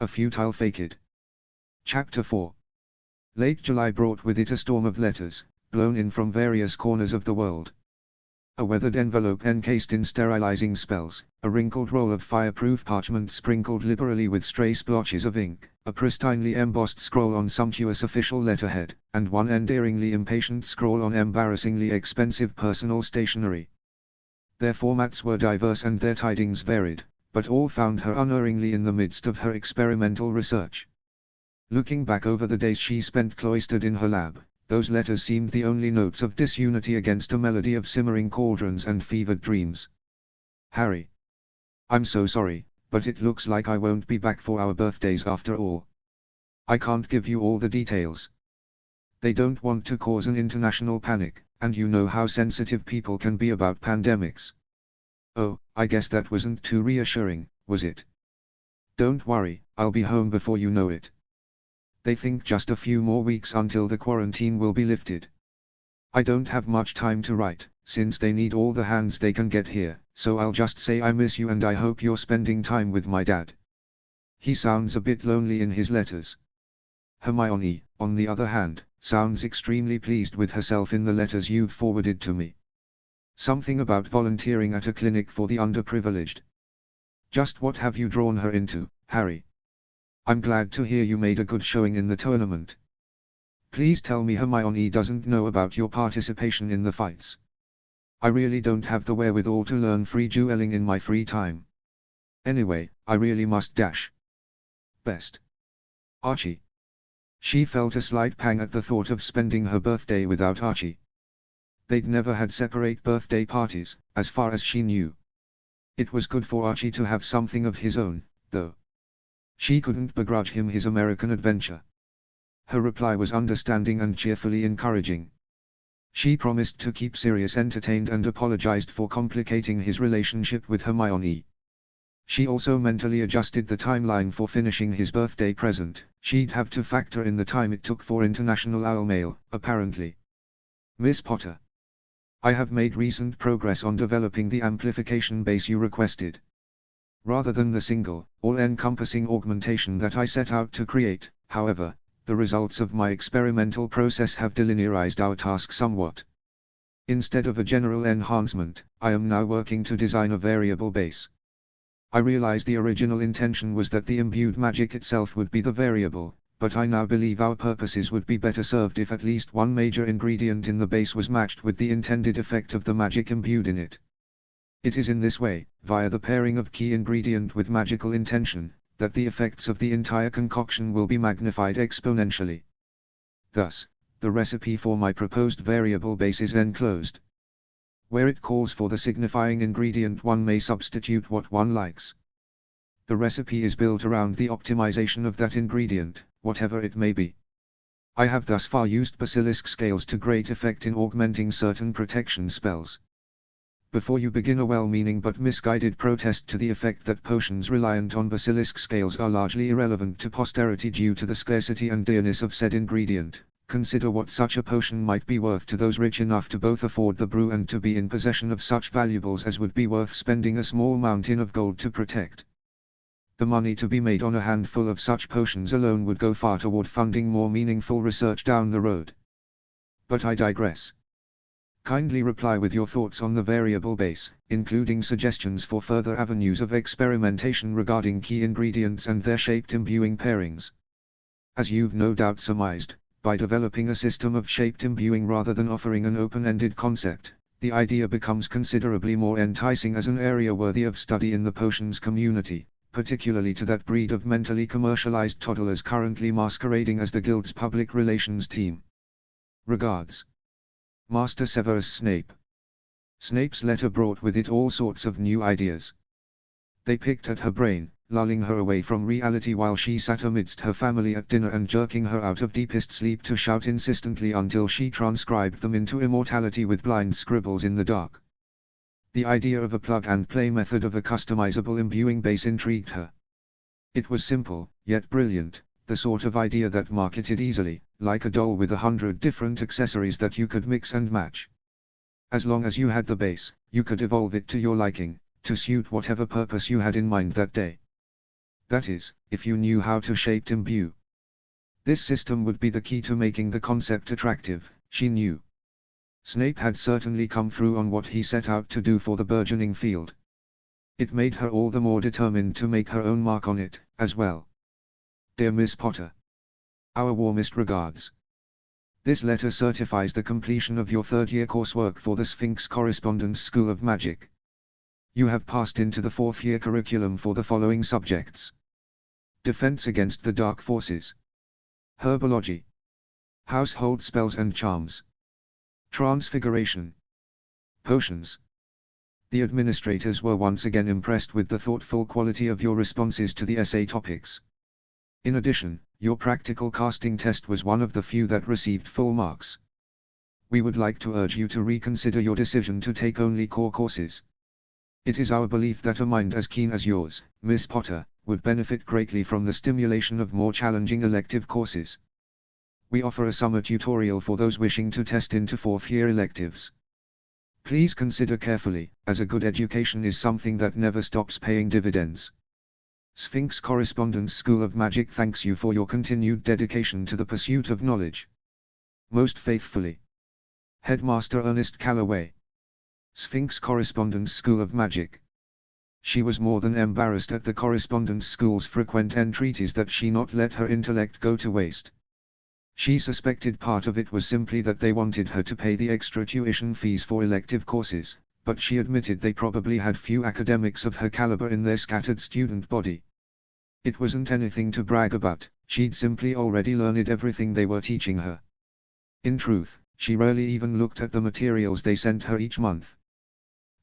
A futile facade. Chapter 4. Late July brought with it a storm of letters, blown in from various corners of the world. A weathered envelope encased in sterilizing spells, a wrinkled roll of fireproof parchment sprinkled liberally with stray splotches of ink, a pristinely embossed scroll on sumptuous official letterhead, and one endearingly impatient scrawl on embarrassingly expensive personal stationery. Their formats were diverse and their tidings varied, but all found her unerringly in the midst of her experimental research. Looking back over the days she spent cloistered in her lab, those letters seemed the only notes of disunity against a melody of simmering cauldrons and fevered dreams. Harry. I'm so sorry, but it looks like I won't be back for our birthdays after all. I can't give you all the details. They don't want to cause an international panic, and you know how sensitive people can be about pandemics. Oh, I guess that wasn't too reassuring, was it? Don't worry, I'll be home before you know it. They think just a few more weeks until the quarantine will be lifted. I don't have much time to write, since they need all the hands they can get here, so I'll just say I miss you and I hope you're spending time with my dad. He sounds a bit lonely in his letters. Hermione, on the other hand, sounds extremely pleased with herself in the letters you've forwarded to me. Something about volunteering at a clinic for the underprivileged. Just what have you drawn her into, Harry? I'm glad to hear you made a good showing in the tournament. Please tell me Hermione doesn't know about your participation in the fights. I really don't have the wherewithal to learn free dueling in my free time. Anyway, I really must dash. Best. Archie. She felt a slight pang at the thought of spending her birthday without Archie. They'd never had separate birthday parties, as far as she knew. It was good for Archie to have something of his own, though. She couldn't begrudge him his American adventure. Her reply was understanding and cheerfully encouraging. She promised to keep Sirius entertained and apologized for complicating his relationship with Hermione. She also mentally adjusted the timeline for finishing his birthday present. She'd have to factor in the time it took for International Owl Mail, apparently. Miss Potter. I have made recent progress on developing the amplification base you requested. Rather than the single, all-encompassing augmentation that I set out to create, however, the results of my experimental process have delinearized our task somewhat. Instead of a general enhancement, I am now working to design a variable base. I realize the original intention was that the imbued magic itself would be the variable, but I now believe our purposes would be better served if at least one major ingredient in the base was matched with the intended effect of the magic imbued in it. It is in this way, via the pairing of key ingredient with magical intention, that the effects of the entire concoction will be magnified exponentially. Thus, the recipe for my proposed variable base is enclosed. Where it calls for the signifying ingredient, one may substitute what one likes. The recipe is built around the optimization of that ingredient, whatever it may be. I have thus far used basilisk scales to great effect in augmenting certain protection spells. Before you begin a well-meaning but misguided protest to the effect that potions reliant on basilisk scales are largely irrelevant to posterity due to the scarcity and dearness of said ingredient, consider what such a potion might be worth to those rich enough to both afford the brew and to be in possession of such valuables as would be worth spending a small mountain of gold to protect. The money to be made on a handful of such potions alone would go far toward funding more meaningful research down the road. But I digress. Kindly reply with your thoughts on the variable base, including suggestions for further avenues of experimentation regarding key ingredients and their shaped imbuing pairings. As you've no doubt surmised, by developing a system of shaped imbuing rather than offering an open-ended concept, the idea becomes considerably more enticing as an area worthy of study in the potions community, particularly to that breed of mentally commercialized toddlers currently masquerading as the Guild's public relations team. Regards. Master Severus Snape. Snape's letter brought with it all sorts of new ideas. They picked at her brain, lulling her away from reality while she sat amidst her family at dinner and jerking her out of deepest sleep to shout insistently until she transcribed them into immortality with blind scribbles in the dark. The idea of a plug-and-play method of a customizable imbuing base intrigued her. It was simple, yet brilliant, the sort of idea that marketed easily, like a doll with 100 different accessories that you could mix and match. As long as you had the base, you could evolve it to your liking, to suit whatever purpose you had in mind that day. That is, if you knew how to shape imbue. This system would be the key to making the concept attractive, she knew. Snape had certainly come through on what he set out to do for the burgeoning field. It made her all the more determined to make her own mark on it, as well. Dear Miss Potter. Our warmest regards. This letter certifies the completion of your third-year coursework for the Sphinx Correspondence School of Magic. You have passed into the fourth-year curriculum for the following subjects: Defense against the Dark Forces, Herbology, Household Spells and Charms, Transfiguration, Potions. The administrators were once again impressed with the thoughtful quality of your responses to the essay topics. In addition, your practical casting test was one of the few that received full marks. We would like to urge you to reconsider your decision to take only core courses. It is our belief that a mind as keen as yours, Miss Potter, would benefit greatly from the stimulation of more challenging elective courses. We offer a summer tutorial for those wishing to test into fourth-year electives. Please consider carefully, as a good education is something that never stops paying dividends. Sphinx Correspondence School of Magic thanks you for your continued dedication to the pursuit of knowledge. Most faithfully, Headmaster Ernest Calloway. Sphinx Correspondence School of Magic. She was more than embarrassed at the correspondence school's frequent entreaties that she not let her intellect go to waste. She suspected part of it was simply that they wanted her to pay the extra tuition fees for elective courses, but she admitted they probably had few academics of her caliber in their scattered student body. It wasn't anything to brag about, she'd simply already learned everything they were teaching her. In truth, she rarely even looked at the materials they sent her each month.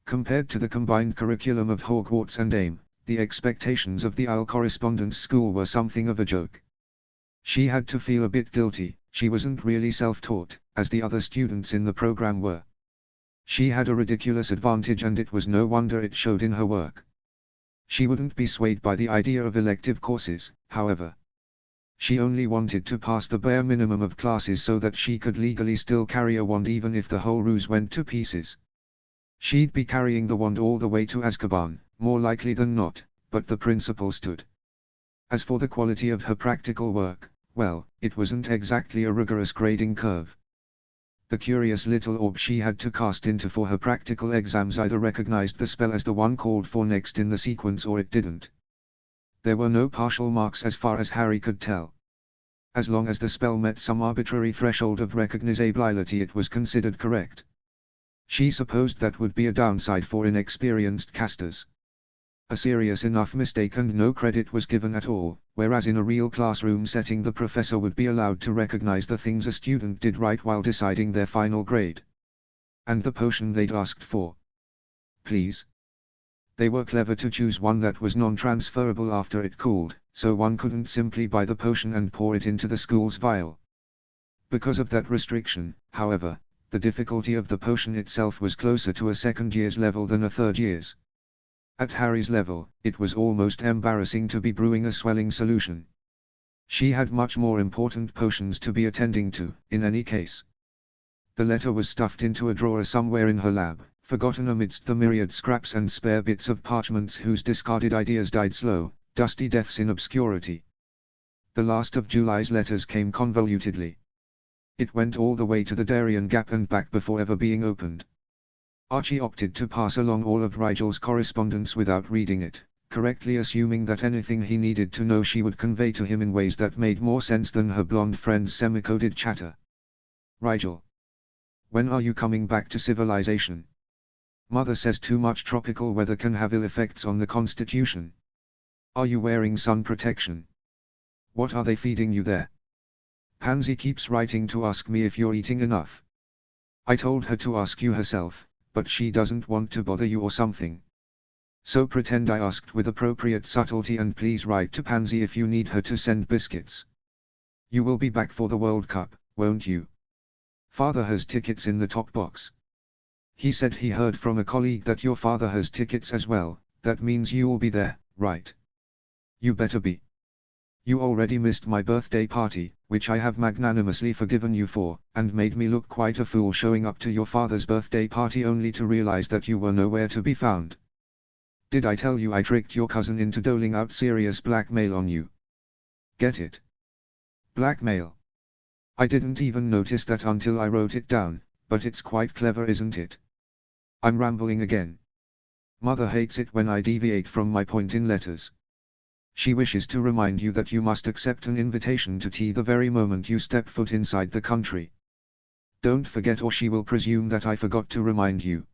Compared to the combined curriculum of Hogwarts and AIM, the expectations of the Isle Correspondence School were something of a joke. She had to feel a bit guilty, she wasn't really self-taught, as the other students in the program were. She had a ridiculous advantage and it was no wonder it showed in her work. She wouldn't be swayed by the idea of elective courses, however. She only wanted to pass the bare minimum of classes so that she could legally still carry a wand even if the whole ruse went to pieces. She'd be carrying the wand all the way to Azkaban, more likely than not, but the principle stood. As for the quality of her practical work, well, it wasn't exactly a rigorous grading curve. The curious little orb she had to cast into for her practical exams either recognized the spell as the one called for next in the sequence or it didn't. There were no partial marks as far as Harry could tell. As long as the spell met some arbitrary threshold of recognizability it was considered correct. She supposed that would be a downside for inexperienced casters. A serious enough mistake and no credit was given at all, whereas in a real classroom setting the professor would be allowed to recognize the things a student did right while deciding their final grade. And the potion they'd asked for. Please. They were clever to choose one that was non-transferable after it cooled, so one couldn't simply buy the potion and pour it into the school's vial. Because of that restriction, however, the difficulty of the potion itself was closer to a second year's level than a third year's. At Harry's level, it was almost embarrassing to be brewing a swelling solution. She had much more important potions to be attending to, in any case. The letter was stuffed into a drawer somewhere in her lab, forgotten amidst the myriad scraps and spare bits of parchments whose discarded ideas died slow, dusty deaths in obscurity. The last of July's letters came convolutedly. It went all the way to the Darien Gap and back before ever being opened. Archie opted to pass along all of Rigel's correspondence without reading it, correctly assuming that anything he needed to know she would convey to him in ways that made more sense than her blonde friend's semi-coded chatter. Rigel. When are you coming back to civilization? Mother says too much tropical weather can have ill effects on the constitution. Are you wearing sun protection? What are they feeding you there? Pansy keeps writing to ask me if you're eating enough. I told her to ask you herself, but she doesn't want to bother you or something. So pretend I asked with appropriate subtlety and please write to Pansy if you need her to send biscuits. You will be back for the World Cup, won't you? Father has tickets in the top box. He said he heard from a colleague that your father has tickets as well, that means you'll be there, right? You better be. You already missed my birthday party, which I have magnanimously forgiven you for, and made me look quite a fool showing up to your father's birthday party only to realize that you were nowhere to be found. Did I tell you I tricked your cousin into doling out serious blackmail on you? Get it? Blackmail. I didn't even notice that until I wrote it down, but it's quite clever, isn't it? I'm rambling again. Mother hates it when I deviate from my point in letters. She wishes to remind you that you must accept an invitation to tea the very moment you step foot inside the country. Don't forget, or she will presume that I forgot to remind you.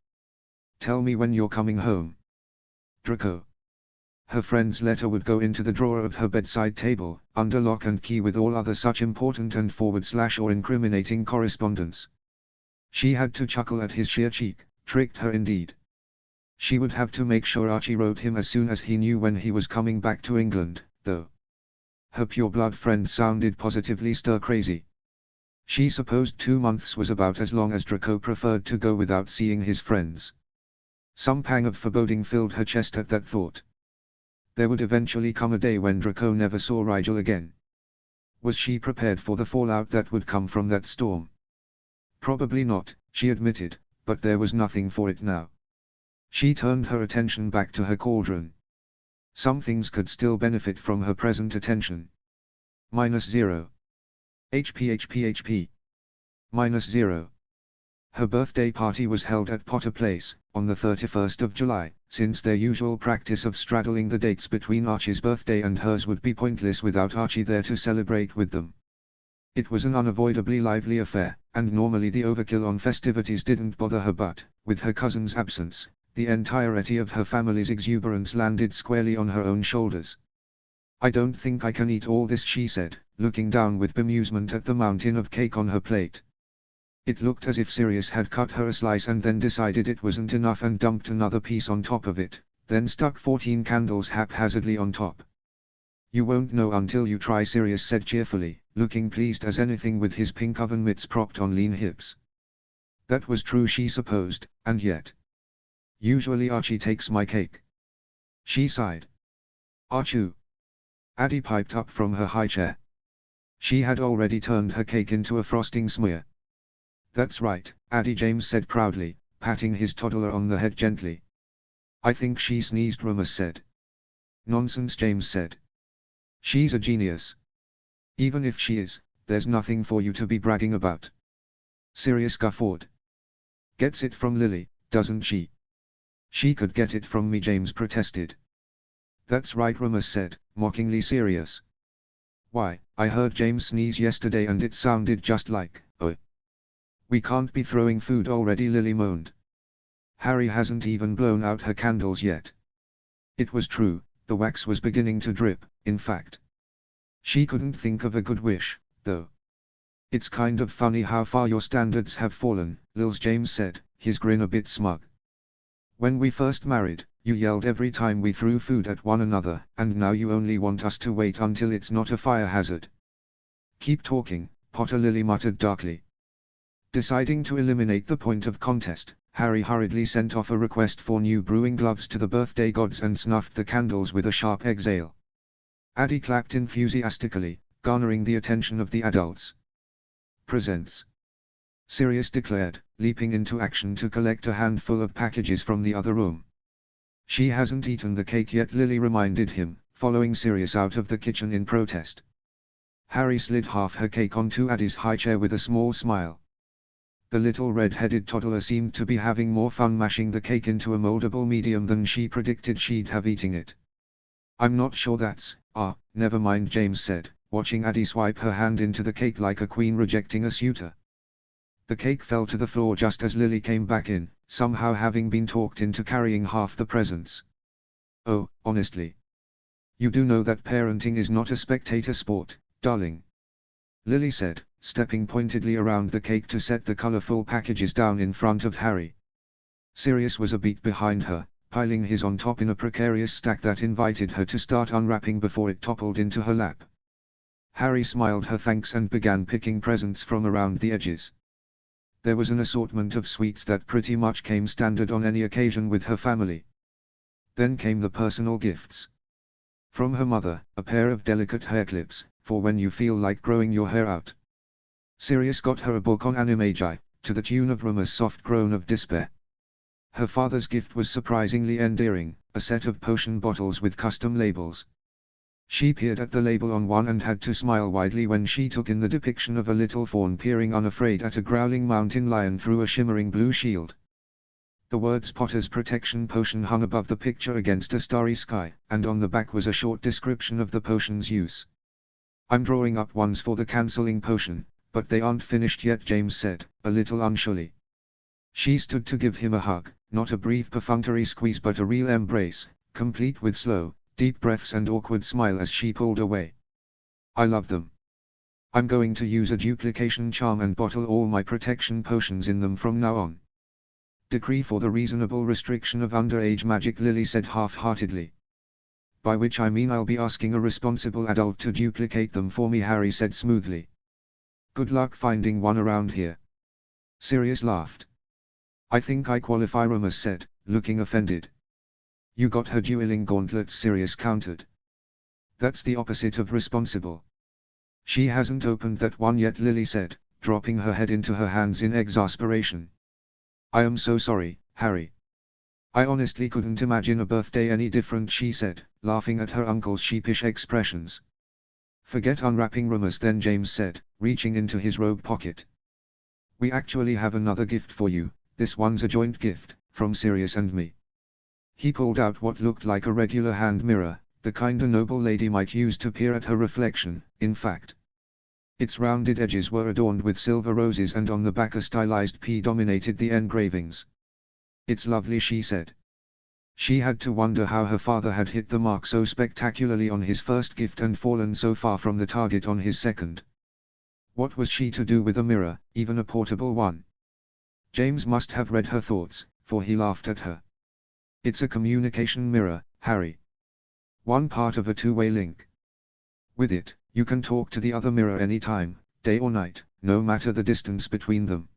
Tell me when you're coming home. Draco. Her friend's letter would go into the drawer of her bedside table, under lock and key, with all other such important and / or incriminating correspondence. She had to chuckle at his sheer cheek. Tricked her indeed. She would have to make sure Archie wrote him as soon as he knew when he was coming back to England, though. Her pure-blood friend sounded positively stir-crazy. She supposed 2 months was about as long as Draco preferred to go without seeing his friends. Some pang of foreboding filled her chest at that thought. There would eventually come a day when Draco never saw Rigel again. Was she prepared for the fallout that would come from that storm? Probably not, she admitted, but there was nothing for it now. She turned her attention back to her cauldron. Some things could still benefit from her present attention. -0. HP. -0. Her birthday party was held at Potter Place, on the 31st of July, since their usual practice of straddling the dates between Archie's birthday and hers would be pointless without Archie there to celebrate with them. It was an unavoidably lively affair, and normally the overkill on festivities didn't bother her, but, with her cousin's absence, the entirety of her family's exuberance landed squarely on her own shoulders. I don't think I can eat all this, she said, looking down with bemusement at the mountain of cake on her plate. It looked as if Sirius had cut her a slice and then decided it wasn't enough and dumped another piece on top of it, then stuck 14 candles haphazardly on top. You won't know until you try, Sirius said cheerfully, looking pleased as anything with his pink oven mitts propped on lean hips. That was true, she supposed, and yet. Usually Archie takes my cake. She sighed. Achoo. Addie piped up from her high chair. She had already turned her cake into a frosting smear. That's right, Addie James said proudly, patting his toddler on the head gently. I think she sneezed, Remus said. Nonsense, James said. She's a genius. Even if she is, there's nothing for you to be bragging about. Sirius guffawed. Gets it from Lily, doesn't she? She could get it from me, James protested. That's right, Remus said, mockingly serious. Why, I heard James sneeze yesterday and it sounded just like, oh. We can't be throwing food already, Lily moaned. Harry hasn't even blown out her candles yet. It was true, the wax was beginning to drip, in fact. She couldn't think of a good wish, though. It's kind of funny how far your standards have fallen, Lils James said, his grin a bit smug. When we first married, you yelled every time we threw food at one another, and now you only want us to wait until it's not a fire hazard. Keep talking, Potter, Lily muttered darkly. Deciding to eliminate the point of contest, Harry hurriedly sent off a request for new brewing gloves to the birthday gods and snuffed the candles with a sharp exhale. Addie clapped enthusiastically, garnering the attention of the adults. Presents. Sirius declared, leaping into action to collect a handful of packages from the other room. She hasn't eaten the cake yet, Lily reminded him, following Sirius out of the kitchen in protest. Harry slid half her cake onto Addie's high chair with a small smile. The little red-headed toddler seemed to be having more fun mashing the cake into a moldable medium than she predicted she'd have eating it. I'm not sure that's, never mind, James said, watching Addie swipe her hand into the cake like a queen rejecting a suitor. The cake fell to the floor just as Lily came back in, somehow having been talked into carrying half the presents. Oh, honestly. You do know that parenting is not a spectator sport, darling. Lily said, stepping pointedly around the cake to set the colorful packages down in front of Harry. Sirius was a beat behind her, piling his on top in a precarious stack that invited her to start unwrapping before it toppled into her lap. Harry smiled her thanks and began picking presents from around the edges. There was an assortment of sweets that pretty much came standard on any occasion with her family. Then came the personal gifts. From her mother, a pair of delicate hair clips, for when you feel like growing your hair out. Sirius got her a book on animagi, to the tune of Remus' soft groan of despair. Her father's gift was surprisingly endearing, a set of potion bottles with custom labels. She peered at the label on one and had to smile widely when she took in the depiction of a little fawn peering unafraid at a growling mountain lion through a shimmering blue shield. The words Potter's Protection Potion hung above the picture against a starry sky, and on the back was a short description of the potion's use. "I'm drawing up ones for the cancelling potion, but they aren't finished yet," James said, a little unsurely. She stood to give him a hug, not a brief perfunctory squeeze but a real embrace, complete with slow, deep breaths and awkward smile as she pulled away. "I love them. I'm going to use a duplication charm and bottle all my protection potions in them from now on." "Decree for the reasonable restriction of underage magic," Lily said half-heartedly. "By which I mean I'll be asking a responsible adult to duplicate them for me," Harry said smoothly. "Good luck finding one around here." Sirius laughed. "I think I qualify," Remus said, looking offended. "You got her dueling gauntlets," Sirius countered. "That's the opposite of responsible." "She hasn't opened that one yet," Lily said, dropping her head into her hands in exasperation. "I am so sorry, Harry. I honestly couldn't imagine a birthday any different," she said, laughing at her uncle's sheepish expressions. "Forget unwrapping, Remus," then James said, reaching into his robe pocket. "We actually have another gift for you. This one's a joint gift, from Sirius and me." He pulled out what looked like a regular hand mirror, the kind a noble lady might use to peer at her reflection, in fact. Its rounded edges were adorned with silver roses and on the back a stylized P dominated the engravings. "It's lovely," she said. She had to wonder how her father had hit the mark so spectacularly on his first gift and fallen so far from the target on his second. What was she to do with a mirror, even a portable one? James must have read her thoughts, for he laughed at her. "It's a communication mirror, Harry. One part of a two-way link. With it, you can talk to the other mirror anytime, day or night, no matter the distance between them."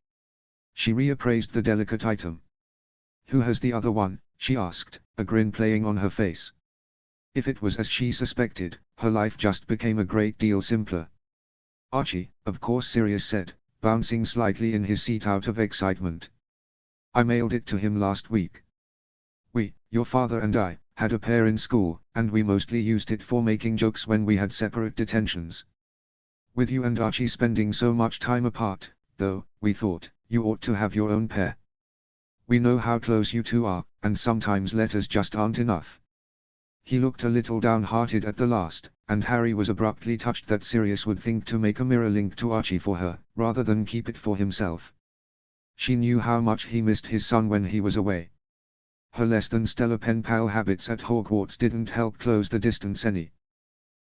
She reappraised the delicate item. "Who has the other one?" she asked, a grin playing on her face. If it was as she suspected, her life just became a great deal simpler. "Archie, of course," Sirius said, bouncing slightly in his seat out of excitement. "I mailed it to him last week. Your father and I, had a pair in school, and we mostly used it for making jokes when we had separate detentions. With you and Archie spending so much time apart, though, we thought, you ought to have your own pair. We know how close you two are, and sometimes letters just aren't enough." He looked a little downhearted at the last, and Harry was abruptly touched that Sirius would think to make a mirror link to Archie for her, rather than keep it for himself. She knew how much he missed his son when he was away. Her less-than-stellar pen pal habits at Hogwarts didn't help close the distance any.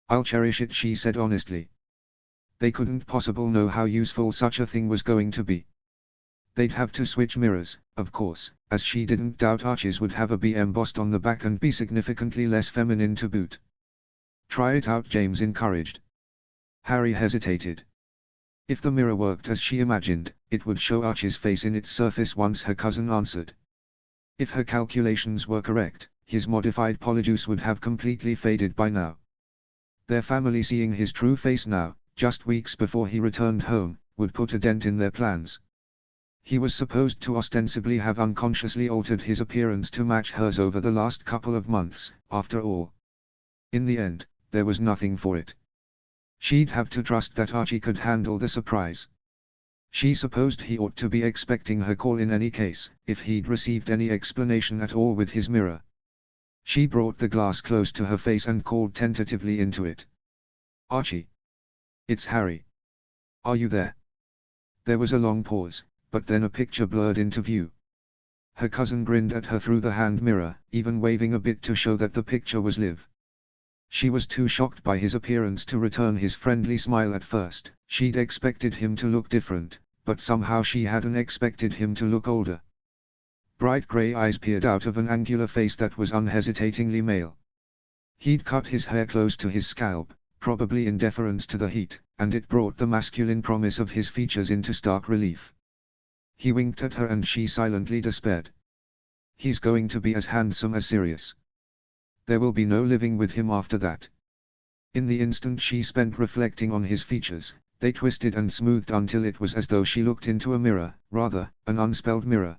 "I'll cherish it," she said honestly. They couldn't possibly know how useful such a thing was going to be. They'd have to switch mirrors, of course, as she didn't doubt Archie's would have a B embossed on the back and be significantly less feminine to boot. "Try it out," James encouraged. Harry hesitated. If the mirror worked as she imagined, it would show Archie's face in its surface once her cousin answered. If her calculations were correct, his modified polyjuice would have completely faded by now. Their family seeing his true face now, just weeks before he returned home, would put a dent in their plans. He was supposed to ostensibly have unconsciously altered his appearance to match hers over the last couple of months, after all. In the end, there was nothing for it. She'd have to trust that Archie could handle the surprise. She supposed he ought to be expecting her call in any case, if he'd received any explanation at all with his mirror. She brought the glass close to her face and called tentatively into it. "Archie. It's Harry. Are you there?" There was a long pause, but then a picture blurred into view. Her cousin grinned at her through the hand mirror, even waving a bit to show that the picture was live. She was too shocked by his appearance to return his friendly smile at first. She'd expected him to look different, but somehow she hadn't expected him to look older. Bright grey eyes peered out of an angular face that was unhesitatingly male. He'd cut his hair close to his scalp, probably in deference to the heat, and it brought the masculine promise of his features into stark relief. He winked at her and she silently despaired. "He's going to be as handsome as Sirius. There will be no living with him after that." In the instant she spent reflecting on his features, they twisted and smoothed until it was as though she looked into a mirror, rather, an unspelled mirror.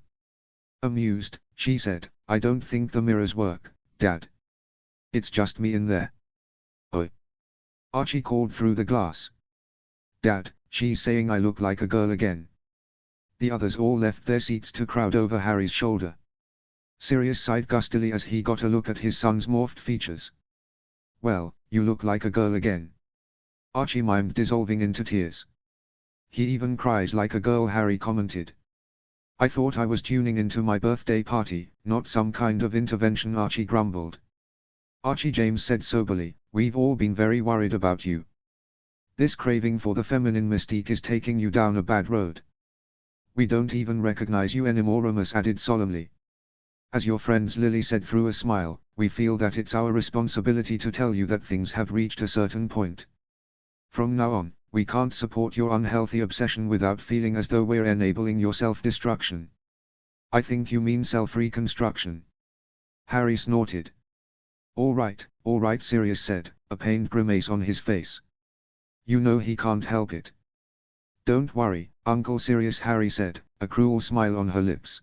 Amused, she said, "I don't think the mirrors work, Dad. It's just me in there. Oh. Archie called through the glass. Dad, she's saying I look like a girl again. The others all left their seats to crowd over Harry's shoulder. Sirius sighed gustily as he got a look at his son's morphed features. Well, you look like a girl again. Archie mimed, dissolving into tears. He even cries like a girl, Harry commented. I thought I was tuning into my birthday party, not some kind of intervention, Archie grumbled. Archie, James said soberly, we've all been very worried about you. This craving for the feminine mystique is taking you down a bad road. We don't even recognize you anymore, Remus added solemnly. As your friends, Lily said through a smile, we feel that it's our responsibility to tell you that things have reached a certain point. From now on, we can't support your unhealthy obsession without feeling as though we're enabling your self-destruction. I think you mean self-reconstruction. Harry snorted. All right, Sirius said, a pained grimace on his face. You know he can't help it. Don't worry, Uncle Sirius, Harry said, a cruel smile on her lips.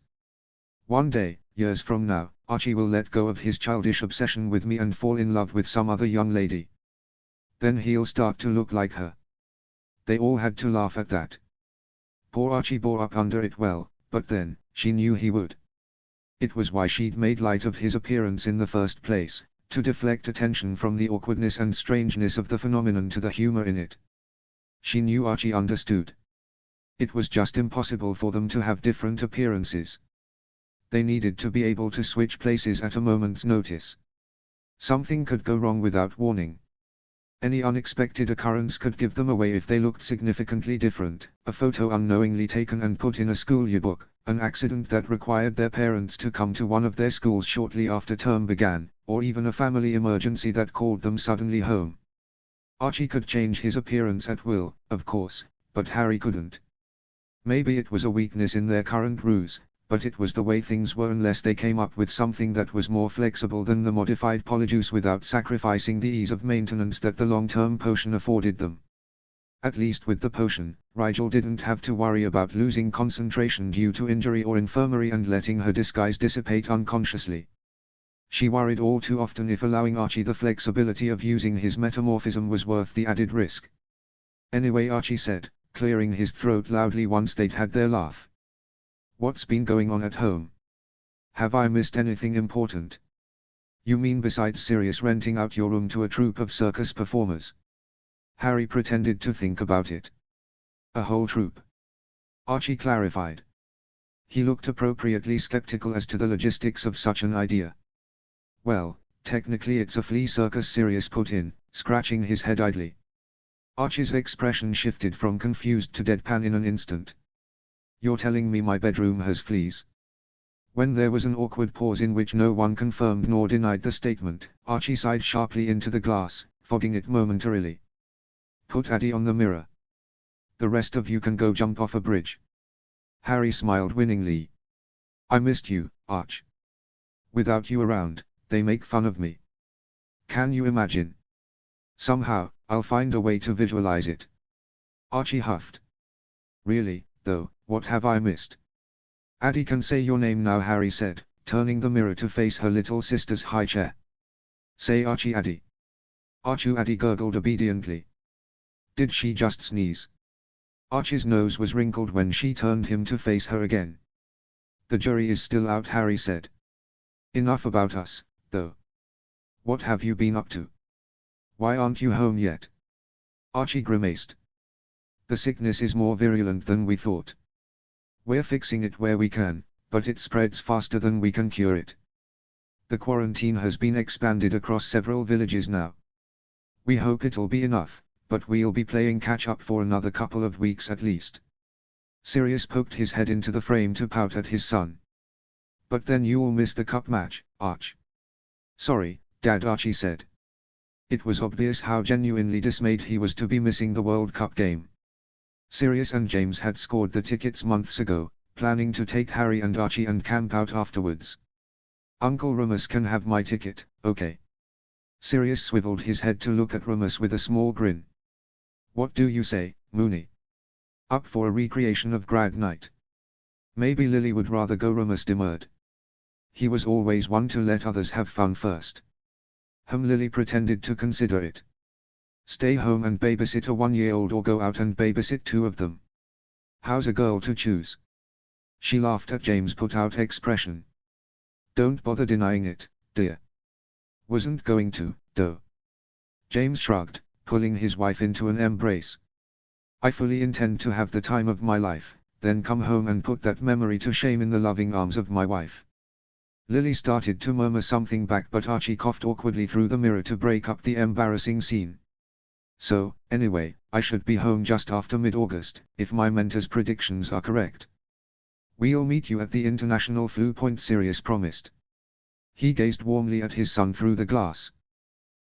One day, years from now, Archie will let go of his childish obsession with me and fall in love with some other young lady. Then he'll start to look like her. They all had to laugh at that. Poor Archie bore up under it well, but then, she knew he would. It was why she'd made light of his appearance in the first place, to deflect attention from the awkwardness and strangeness of the phenomenon to the humor in it. She knew Archie understood. It was just impossible for them to have different appearances. They needed to be able to switch places at a moment's notice. Something could go wrong without warning. Any unexpected occurrence could give them away if they looked significantly different, a photo unknowingly taken and put in a school yearbook, an accident that required their parents to come to one of their schools shortly after term began, or even a family emergency that called them suddenly home. Archie could change his appearance at will, of course, but Harry couldn't. Maybe it was a weakness in their current ruse, but it was the way things were unless they came up with something that was more flexible than the modified polyjuice without sacrificing the ease of maintenance that the long-term potion afforded them. At least with the potion, Rigel didn't have to worry about losing concentration due to injury or infirmary and letting her disguise dissipate unconsciously. She worried all too often if allowing Archie the flexibility of using his metamorphism was worth the added risk. Anyway, Archie said, clearing his throat loudly once they'd had their laugh. What's been going on at home? Have I missed anything important? You mean besides Sirius renting out your room to a troupe of circus performers? Harry pretended to think about it. A whole troupe. Archie clarified. He looked appropriately skeptical as to the logistics of such an idea. Well, technically it's a flea circus, Sirius put in, scratching his head idly. Archie's expression shifted from confused to deadpan in an instant. You're telling me my bedroom has fleas? When there was an awkward pause in which no one confirmed nor denied the statement, Archie sighed sharply into the glass, fogging it momentarily. Put Addy on the mirror. The rest of you can go jump off a bridge. Harry smiled winningly. I missed you, Arch. Without you around, they make fun of me. Can you imagine? Somehow, I'll find a way to visualize it. Archie huffed. Really, though, what have I missed? Addy can say your name now, Harry said, turning the mirror to face her little sister's high chair. Say Archie Addy. Archie Addy gurgled obediently. Did she just sneeze? Archie's nose was wrinkled when she turned him to face her again. The jury is still out, Harry said. Enough about us, though. What have you been up to? Why aren't you home yet? Archie grimaced. The sickness is more virulent than we thought. We're fixing it where we can, but it spreads faster than we can cure it. The quarantine has been expanded across several villages now. We hope it'll be enough, but we'll be playing catch-up for another couple of weeks at least. Sirius poked his head into the frame to pout at his son. But then you'll miss the cup match, Arch. Sorry, Dad, Archie said. It was obvious how genuinely dismayed he was to be missing the World Cup game. Sirius and James had scored the tickets months ago, planning to take Harry and Archie and camp out afterwards. Uncle Remus can have my ticket, okay? Sirius swiveled his head to look at Remus with a small grin. What do you say, Mooney? Up for a recreation of grad night? Maybe Lily would rather go, Remus demurred. He was always one to let others have fun first. Lily pretended to consider it. Stay home and babysit a 1-year-old or go out and babysit 2 of them. How's a girl to choose? She laughed at James' put-out expression. Don't bother denying it, dear. Wasn't going to, though. James shrugged, pulling his wife into an embrace. I fully intend to have the time of my life, then come home and put that memory to shame in the loving arms of my wife. Lily started to murmur something back, but Archie coughed awkwardly through the mirror to break up the embarrassing scene. So, anyway, I should be home just after mid-August, if my mentor's predictions are correct. We'll meet you at the International Flu Point, Sirius promised. He gazed warmly at his son through the glass.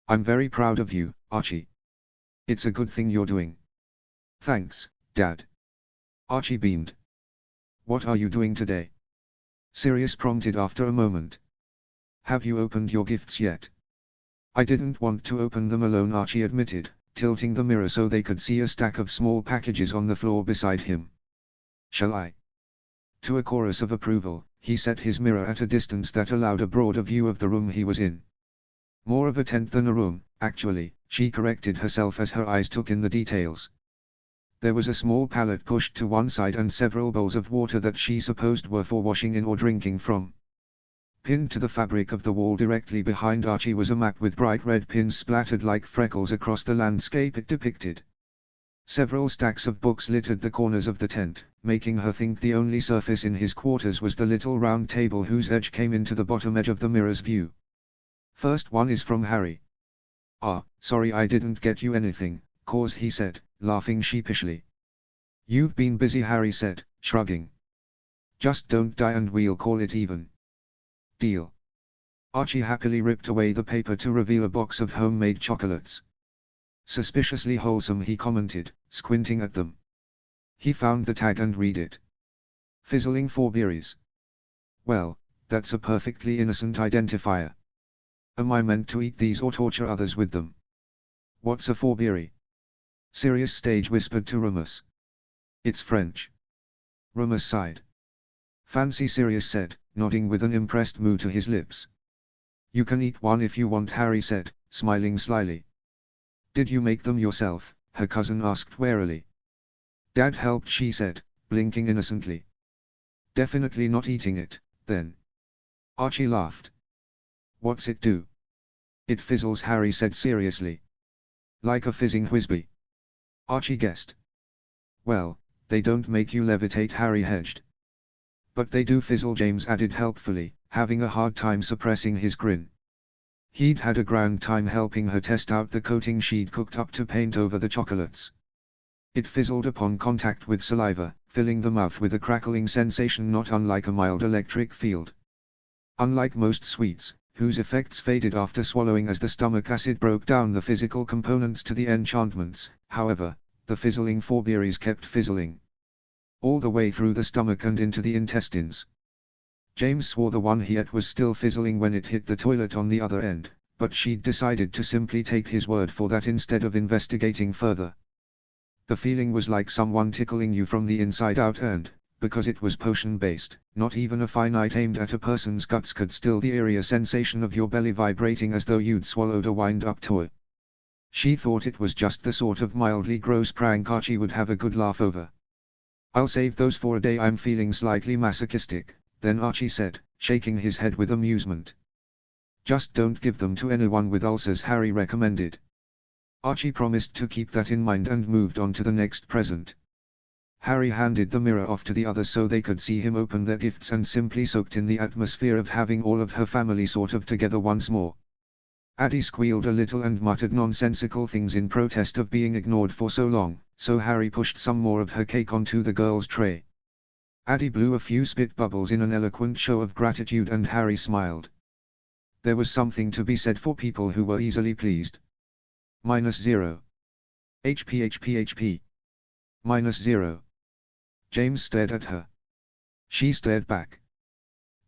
I'm very proud of you, Archie. It's a good thing you're doing. Thanks, Dad. Archie beamed. What are you doing today? Sirius prompted after a moment. Have you opened your gifts yet? I didn't want to open them alone, Archie admitted, tilting the mirror so they could see a stack of small packages on the floor beside him. Shall I? To a chorus of approval, he set his mirror at a distance that allowed a broader view of the room he was in. More of a tent than a room, actually, she corrected herself as her eyes took in the details. There was a small pallet pushed to one side and several bowls of water that she supposed were for washing in or drinking from. Pinned to the fabric of the wall directly behind Archie was a map with bright red pins splattered like freckles across the landscape it depicted. Several stacks of books littered the corners of the tent, making her think the only surface in his quarters was the little round table whose edge came into the bottom edge of the mirror's view. First one is from Harry. Ah, sorry I didn't get you anything, cause he said, laughing sheepishly. You've been busy, Harry said, shrugging. Just don't die and we'll call it even. Deal. Archie happily ripped away the paper to reveal a box of homemade chocolates. Suspiciously wholesome, he commented, squinting at them. He found the tag and read it. Fizzling 4 berries. Well, that's a perfectly innocent identifier. Am I meant to eat these or torture others with them? What's a 4-berry? Sirius stage whispered to Remus. It's French. Remus sighed. Fancy, Sirius said, nodding with an impressed moo to his lips. You can eat one if you want, Harry said, smiling slyly. Did you make them yourself? Her cousin asked warily. Dad helped, she said, blinking innocently. Definitely not eating it, then. Archie laughed. What's it do? It fizzles, Harry said seriously. Like a fizzing whizbee. Archie guessed. Well, they don't make you levitate, Harry hedged. But they do fizzle, James added helpfully, having a hard time suppressing his grin. He'd had a grand time helping her test out the coating she'd cooked up to paint over the chocolates. It fizzled upon contact with saliva, filling the mouth with a crackling sensation not unlike a mild electric field. Unlike most sweets, whose effects faded after swallowing as the stomach acid broke down the physical components to the enchantments, however, the fizzling 4 berries kept fizzling. All the way through the stomach and into the intestines. James swore the one he ate was still fizzling when it hit the toilet on the other end, but she'd decided to simply take his word for that instead of investigating further. The feeling was like someone tickling you from the inside out and, because it was potion-based, not even a finite aimed at a person's guts could still the eerie sensation of your belly vibrating as though you'd swallowed a wind-up toy. She thought it was just the sort of mildly gross prank Archie would have a good laugh over. I'll save those for a day I'm feeling slightly masochistic, then Archie said, shaking his head with amusement. Just don't give them to anyone with ulcers, Harry recommended. Archie promised to keep that in mind and moved on to the next present. Harry handed the mirror off to the others so they could see him open their gifts and simply soaked in the atmosphere of having all of her family sort of together once more. Addie squealed a little and muttered nonsensical things in protest of being ignored for so long, so Harry pushed some more of her cake onto the girl's tray. Addie blew a few spit bubbles in an eloquent show of gratitude and Harry smiled. There was something to be said for people who were easily pleased. -0. HP. -0. James stared at her. She stared back.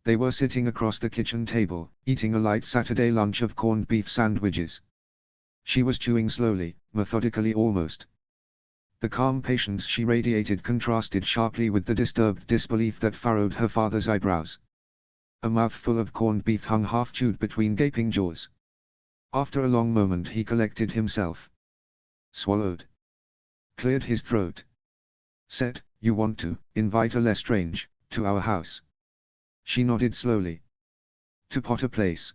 They were sitting across the kitchen table, eating a light Saturday lunch of corned beef sandwiches. She was chewing slowly, methodically almost. The calm patience she radiated contrasted sharply with the disturbed disbelief that furrowed her father's eyebrows. A mouthful of corned beef hung half-chewed between gaping jaws. After a long moment he collected himself. Swallowed. Cleared his throat. Said, "You want to invite a Lestrange to our house?" She nodded slowly. "To Potter Place,"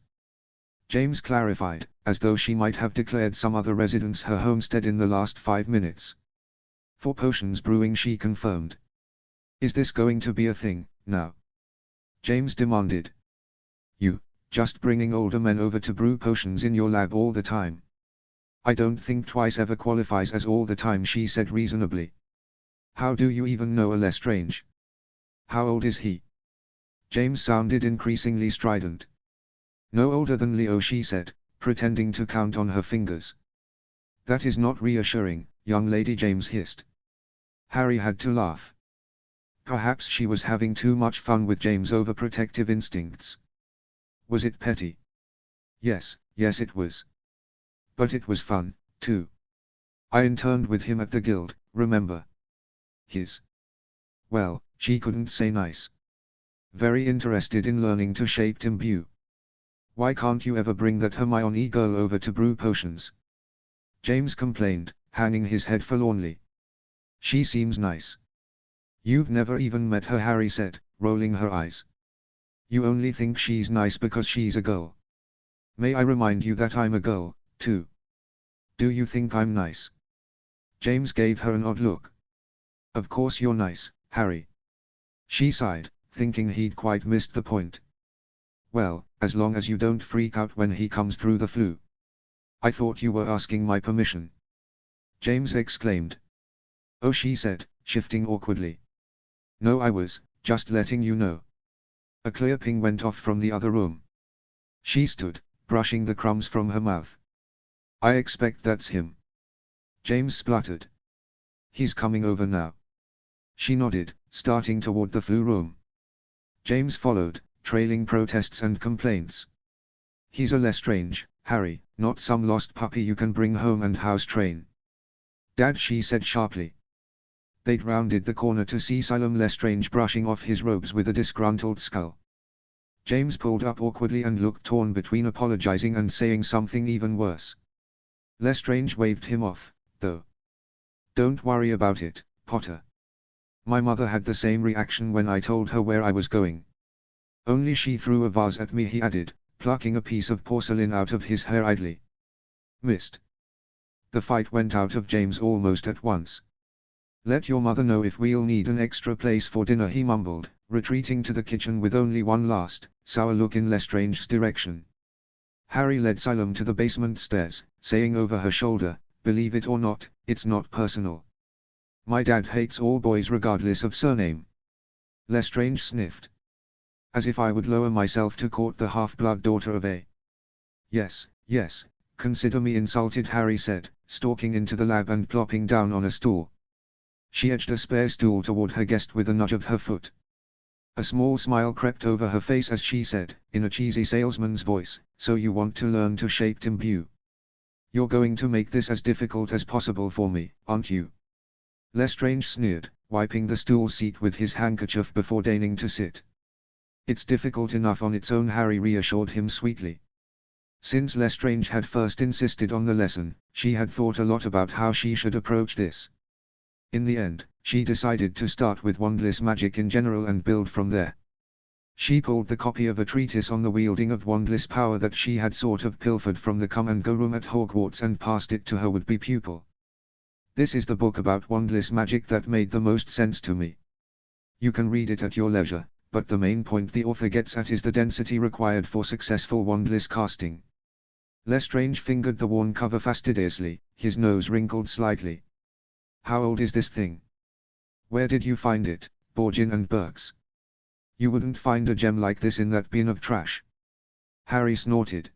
James clarified, as though she might have declared some other residence her homestead in the last 5 minutes. "For potions brewing," she confirmed. "Is this going to be a thing, now?" James demanded. "You, just bringing older men over to brew potions in your lab all the time?" "I don't think twice ever qualifies as all the time," she said reasonably. "How do you even know a Lestrange? How old is he?" James sounded increasingly strident. "No older than Leo," she said, pretending to count on her fingers. "That is not reassuring, young lady," James hissed. Harry had to laugh. Perhaps she was having too much fun with James' overprotective instincts. Was it petty? Yes it was. But it was fun, too. "I interned with him at the guild, remember? Well, she couldn't say nice. Very interested in learning to shape imbue. Why can't you ever bring that Hermione girl over to brew potions?" James complained, hanging his head forlornly. "She seems nice." "You've never even met her," Harry said, rolling her eyes. "You only think she's nice because she's a girl. May I remind you that I'm a girl, too? Do you think I'm nice?" James gave her an odd look. "Of course you're nice, Harry." She sighed, thinking he'd quite missed the point. "Well, as long as you don't freak out when he comes through the flue." "I thought you were asking my permission," James exclaimed. "Oh," she said, shifting awkwardly. "No, I was just letting you know." A clear ping went off from the other room. She stood, brushing the crumbs from her mouth. "I expect that's him," James spluttered. "He's coming over now." She nodded, starting toward the flue room. James followed, trailing protests and complaints. "He's a Lestrange, Harry, not some lost puppy you can bring home and house train." "Dad," she said sharply. They'd rounded the corner to see Silas Lestrange brushing off his robes with a disgruntled scowl. James pulled up awkwardly and looked torn between apologizing and saying something even worse. Lestrange waved him off, though. "Don't worry about it, Potter. My mother had the same reaction when I told her where I was going. Only she threw a vase at me," he added, plucking a piece of porcelain out of his hair idly. "Missed." The fight went out of James almost at once. "Let your mother know if we'll need an extra place for dinner," he mumbled, retreating to the kitchen with only one last, sour look in Lestrange's direction. Harry led Silas to the basement stairs, saying over her shoulder, "Believe it or not, it's not personal. My dad hates all boys regardless of surname." Lestrange sniffed. "As if I would lower myself to court the half-blood daughter of a—" Yes, consider me insulted," Harry said, stalking into the lab and plopping down on a stool. She edged a spare stool toward her guest with a nudge of her foot. A small smile crept over her face as she said, in a cheesy salesman's voice, "So you want to learn to shape imbue? You're going to make this as difficult as possible for me, aren't you?" Lestrange sneered, wiping the stool seat with his handkerchief before deigning to sit. "It's difficult enough on its own," Harry reassured him sweetly. Since Lestrange had first insisted on the lesson, she had thought a lot about how she should approach this. In the end, she decided to start with wandless magic in general and build from there. She pulled the copy of a treatise on the wielding of wandless power that she had sort of pilfered from the come-and-go room at Hogwarts and passed it to her would-be pupil. "This is the book about wandless magic that made the most sense to me. You can read it at your leisure, but the main point the author gets at is the density required for successful wandless casting." Lestrange fingered the worn cover fastidiously, his nose wrinkled slightly. "How old is this thing? Where did you find it, Borgin and Burke's? You wouldn't find a gem like this in that bin of trash." Harry snorted.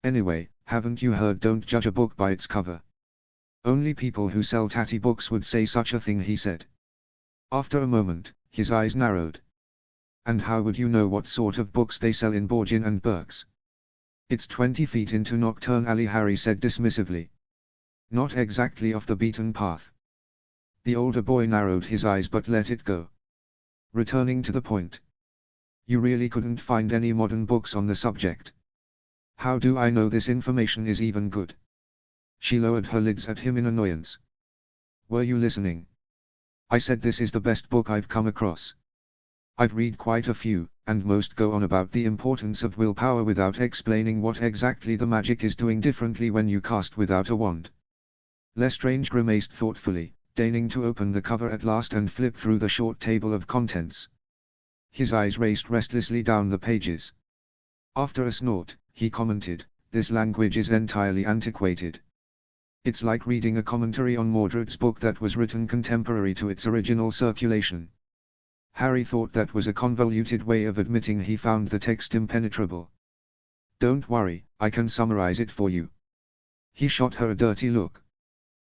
"Anyway, haven't you heard don't judge a book by its cover? Only people who sell tatty books would say such a thing," he said. After a moment, his eyes narrowed. "And how would you know what sort of books they sell in Borgin and Burke's?" "It's 20 feet into Nocturne Alley," Harry said dismissively. "Not exactly off the beaten path." The older boy narrowed his eyes but let it go. Returning to the point. You really couldn't find any modern books on the subject. How do I know this information is even good? She lowered her lids at him in annoyance. Were you listening? I said this is the best book I've come across. I've read quite a few, and most go on about the importance of willpower without explaining what exactly the magic is doing differently when you cast without a wand. Lestrange grimaced thoughtfully, deigning to open the cover at last and flip through the short table of contents. His eyes raced restlessly down the pages. After a snort, he commented, "This language is entirely antiquated. It's like reading a commentary on Mordred's book that was written contemporary to its original circulation." Harry thought that was a convoluted way of admitting he found the text impenetrable. "Don't worry, I can summarize it for you." He shot her a dirty look.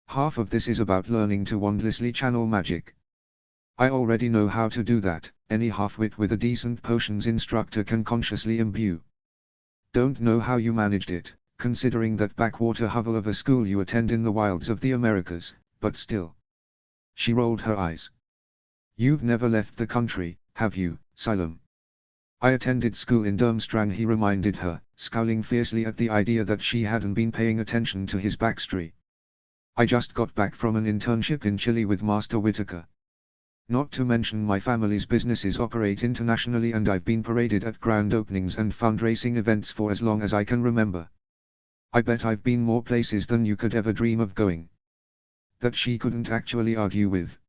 "Half of this is about learning to wandlessly channel magic. I already know how to do that. Any half-wit with a decent potions instructor can consciously imbue. Don't know how you managed it, considering that backwater hovel of a school you attend in the wilds of the Americas, but still." She rolled her eyes. "You've never left the country, have you, Xylem?" "I attended school in Durmstrang," he reminded her, scowling fiercely at the idea that she hadn't been paying attention to his backstory. "I just got back from an internship in Chile with Master Whitaker. Not to mention my family's businesses operate internationally and I've been paraded at grand openings and fundraising events for as long as I can remember. I bet I've been more places than you could ever dream of going." That she couldn't actually argue with.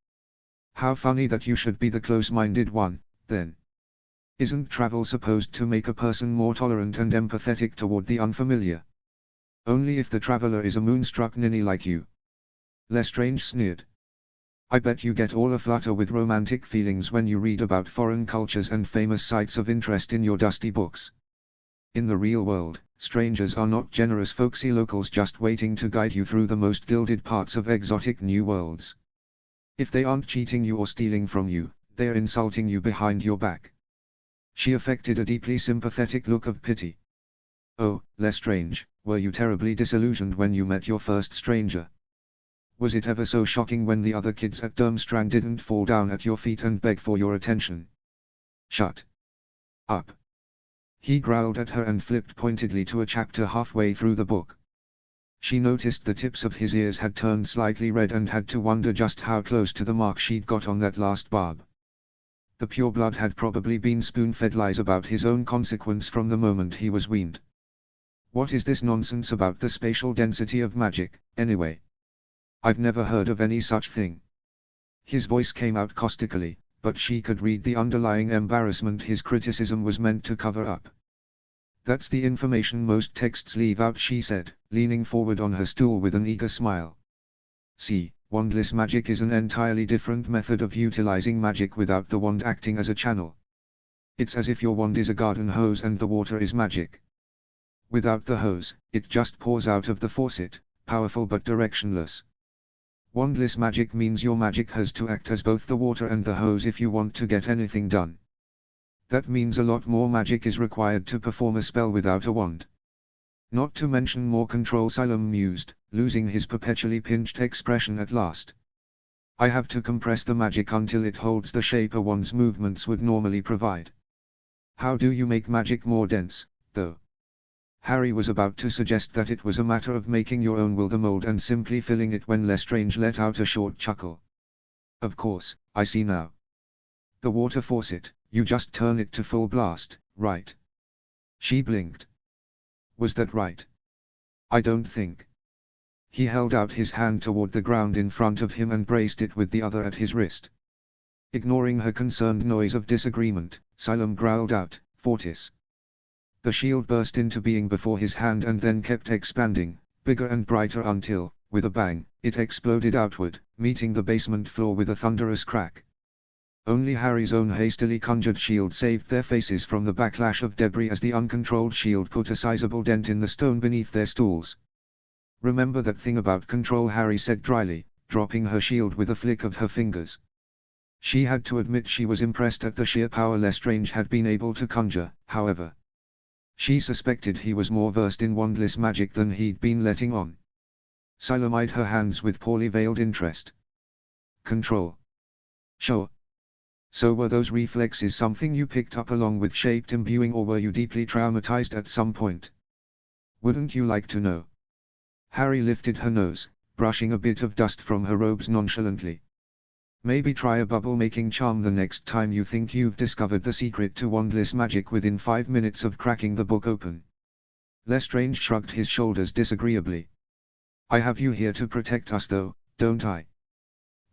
How funny that you should be the close-minded one, then. Isn't travel supposed to make a person more tolerant and empathetic toward the unfamiliar? Only if the traveler is a moonstruck ninny like you. Lestrange sneered. "I bet you get all aflutter with romantic feelings when you read about foreign cultures and famous sites of interest in your dusty books. In the real world, strangers are not generous folksy locals just waiting to guide you through the most gilded parts of exotic new worlds. If they aren't cheating you or stealing from you, they're insulting you behind your back." She affected a deeply sympathetic look of pity. "Oh, Lestrange, were you terribly disillusioned when you met your first stranger? Was it ever so shocking when the other kids at Durmstrang didn't fall down at your feet and beg for your attention?" "Shut up." He growled at her and flipped pointedly to a chapter halfway through the book. She noticed the tips of his ears had turned slightly red and had to wonder just how close to the mark she'd got on that last barb. The pureblood had probably been spoon-fed lies about his own consequence from the moment he was weaned. "What is this nonsense about the spatial density of magic, anyway? I've never heard of any such thing." His voice came out caustically, but she could read the underlying embarrassment his criticism was meant to cover up. "That's the information most texts leave out," she said, leaning forward on her stool with an eager smile. "See, wandless magic is an entirely different method of utilizing magic without the wand acting as a channel. It's as if your wand is a garden hose and the water is magic. Without the hose, it just pours out of the faucet, powerful but directionless. Wandless magic means your magic has to act as both the water and the hose if you want to get anything done. That means a lot more magic is required to perform a spell without a wand. Not to mention more control." Xylem mused, losing his perpetually pinched expression at last. "I have to compress the magic until it holds the shape a wand's movements would normally provide. How do you make magic more dense, though?" Harry was about to suggest that it was a matter of making your own will-the-mold and simply filling it when Lestrange let out a short chuckle. "Of course, I see now. The water faucet, you just turn it to full blast, right?" She blinked. "Was that right?" "I don't think." He held out his hand toward the ground in front of him and braced it with the other at his wrist. Ignoring her concerned noise of disagreement, Xylem growled out, "Fortis." The shield burst into being before his hand and then kept expanding, bigger and brighter until, with a bang, it exploded outward, meeting the basement floor with a thunderous crack. Only Harry's own hastily conjured shield saved their faces from the backlash of debris as the uncontrolled shield put a sizable dent in the stone beneath their stools. "Remember that thing about control?" Harry said dryly, dropping her shield with a flick of her fingers. She had to admit she was impressed at the sheer power Lestrange had been able to conjure, however. She suspected he was more versed in wandless magic than he'd been letting on. Xylem eyed her hands with poorly veiled interest. "Control? Sure. So were those reflexes something you picked up along with shaped imbuing, or were you deeply traumatized at some point? Wouldn't you like to know? Harry lifted her nose, brushing a bit of dust from her robes nonchalantly. Maybe try a bubble-making charm the next time you think you've discovered the secret to wandless magic within 5 minutes of cracking the book open. Lestrange shrugged his shoulders disagreeably. I have you here to protect us though, don't I?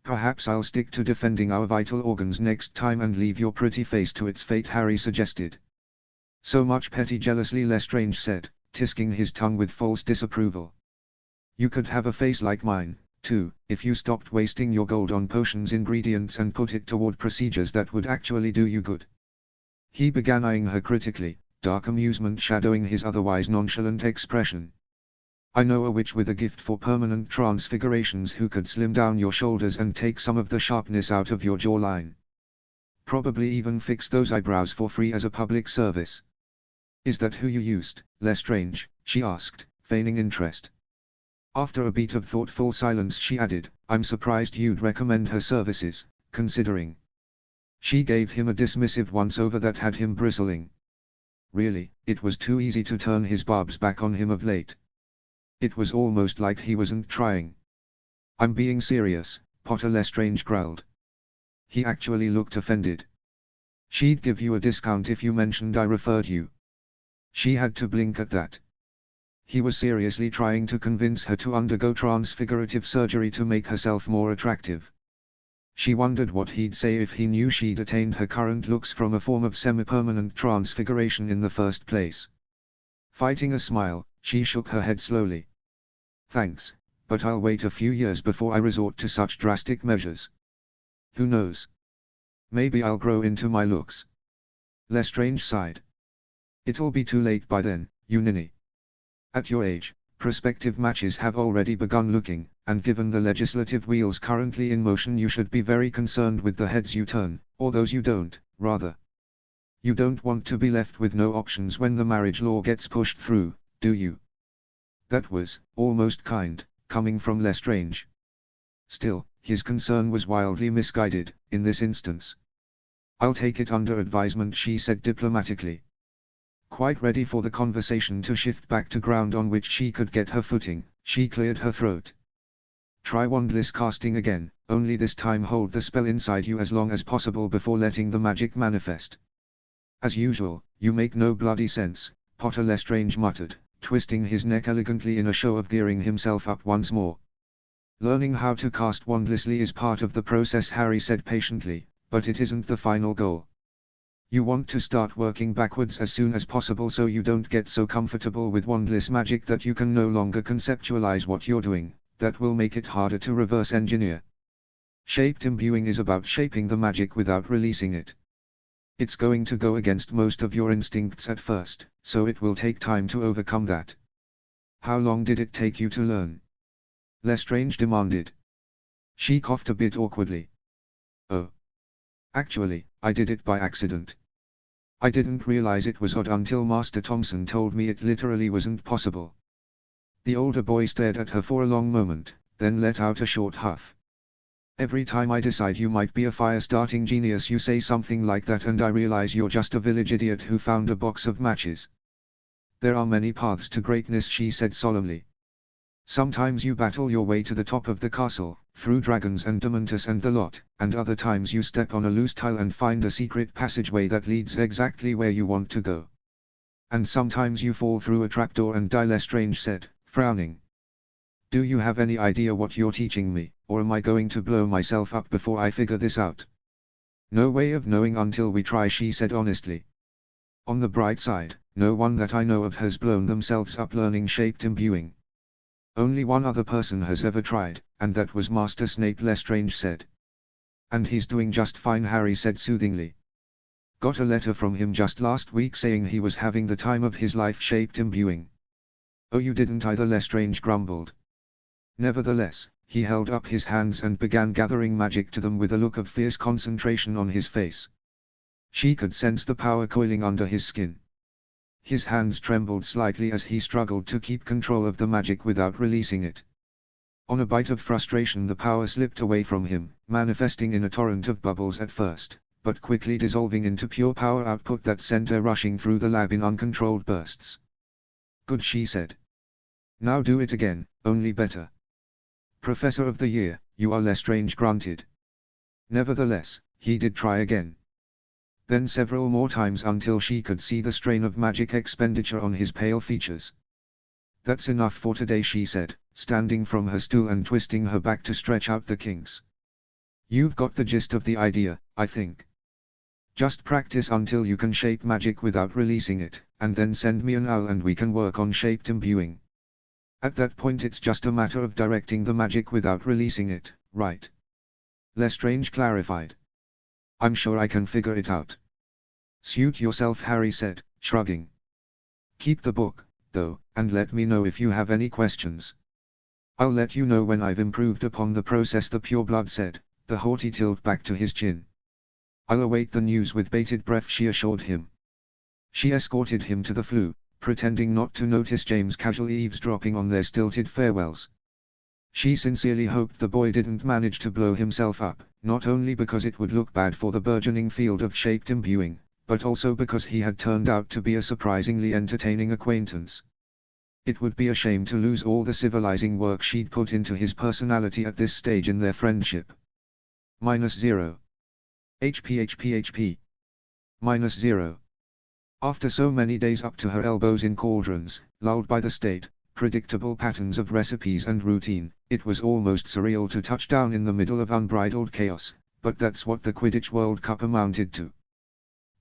Perhaps I'll stick to defending our vital organs next time and leave your pretty face to its fate, Harry suggested. So much petty jealously, Lestrange said, tisking his tongue with false disapproval. You could have a face like mine, too, if you stopped wasting your gold on potions ingredients and put it toward procedures that would actually do you good. He began eyeing her critically, dark amusement shadowing his otherwise nonchalant expression. I know a witch with a gift for permanent transfigurations who could slim down your shoulders and take some of the sharpness out of your jawline. Probably even fix those eyebrows for free as a public service. Is that who you used, Lestrange? She asked, feigning interest. After a beat of thoughtful silence she added, I'm surprised you'd recommend her services, considering. She gave him a dismissive once-over that had him bristling. Really, it was too easy to turn his barbs back on him of late. It was almost like he wasn't trying. I'm being serious, Potter, Lestrange growled. He actually looked offended. She'd give you a discount if you mentioned I referred you. She had to blink at that. He was seriously trying to convince her to undergo transfigurative surgery to make herself more attractive. She wondered what he'd say if he knew she'd attained her current looks from a form of semi-permanent transfiguration in the first place. Fighting a smile, she shook her head slowly. Thanks, but I'll wait a few years before I resort to such drastic measures. Who knows? Maybe I'll grow into my looks. Lestrange sighed. It'll be too late by then, you ninny. At your age, prospective matches have already begun looking, and given the legislative wheels currently in motion you should be very concerned with the heads you turn, or those you don't, rather. You don't want to be left with no options when the marriage law gets pushed through, do you? That was, almost kind, coming from Lestrange. Still, his concern was wildly misguided, in this instance. I'll take it under advisement, she said diplomatically. Quite ready for the conversation to shift back to ground on which she could get her footing, she cleared her throat. Try wandless casting again, only this time hold the spell inside you as long as possible before letting the magic manifest. As usual, you make no bloody sense, Potter, Lestrange muttered, twisting his neck elegantly in a show of gearing himself up once more. Learning how to cast wandlessly is part of the process, Harry said patiently, but it isn't the final goal. You want to start working backwards as soon as possible so you don't get so comfortable with wandless magic that you can no longer conceptualize what you're doing. That will make it harder to reverse engineer. Shaped imbuing is about shaping the magic without releasing it. It's going to go against most of your instincts at first, so it will take time to overcome that. How long did it take you to learn? Lestrange demanded. She coughed a bit awkwardly. Oh. Actually, I did it by accident. I didn't realize it was odd until Master Thompson told me it literally wasn't possible. The older boy stared at her for a long moment, then let out a short huff. Every time I decide you might be a fire-starting genius you say something like that, and I realize you're just a village idiot who found a box of matches. There are many paths to greatness, she said solemnly. Sometimes you battle your way to the top of the castle, through dragons and dementors and the lot, and other times you step on a loose tile and find a secret passageway that leads exactly where you want to go. And sometimes you fall through a trapdoor and die, Lestrange said, frowning. Do you have any idea what you're teaching me, or am I going to blow myself up before I figure this out? No way of knowing until we try, she said honestly. On the bright side, no one that I know of has blown themselves up learning shaped imbuing. Only one other person has ever tried, and that was Master Snape, Lestrange said. And he's doing just fine, Harry said soothingly. Got a letter from him just last week saying he was having the time of his life shaped imbuing. Oh, you didn't either, Lestrange grumbled. Nevertheless, he held up his hands and began gathering magic to them with a look of fierce concentration on his face. She could sense the power coiling under his skin. His hands trembled slightly as he struggled to keep control of the magic without releasing it. On a bite of frustration the power slipped away from him, manifesting in a torrent of bubbles at first, but quickly dissolving into pure power output that sent her rushing through the lab in uncontrolled bursts. "Good," she said. "Now do it again, only better." "Professor of the Year, you are Lestrange grunted. Nevertheless, he did try again. Then several more times until she could see the strain of magic expenditure on his pale features. "That's enough for today," she said, standing from her stool and twisting her back to stretch out the kinks. "You've got the gist of the idea, I think. Just practice until you can shape magic without releasing it, and then send me an owl and we can work on shaped imbuing. At that point it's just a matter of directing the magic without releasing it, right?" Lestrange clarified. "I'm sure I can figure it out." "Suit yourself," Harry said, shrugging. "Keep the book, though, and let me know if you have any questions." "I'll let you know when I've improved upon the process," the pureblood said, the haughty tilt back to his chin. "I'll await the news with bated breath," she assured him. She escorted him to the flue, pretending not to notice James casually eavesdropping on their stilted farewells. She sincerely hoped the boy didn't manage to blow himself up, not only because it would look bad for the burgeoning field of shaped imbuing, but also because he had turned out to be a surprisingly entertaining acquaintance. It would be a shame to lose all the civilizing work she'd put into his personality at this stage in their friendship. -0. HP. -0. After so many days up to her elbows in cauldrons, lulled by the state, predictable patterns of recipes and routine, it was almost surreal to touch down in the middle of unbridled chaos, but that's what the Quidditch World Cup amounted to.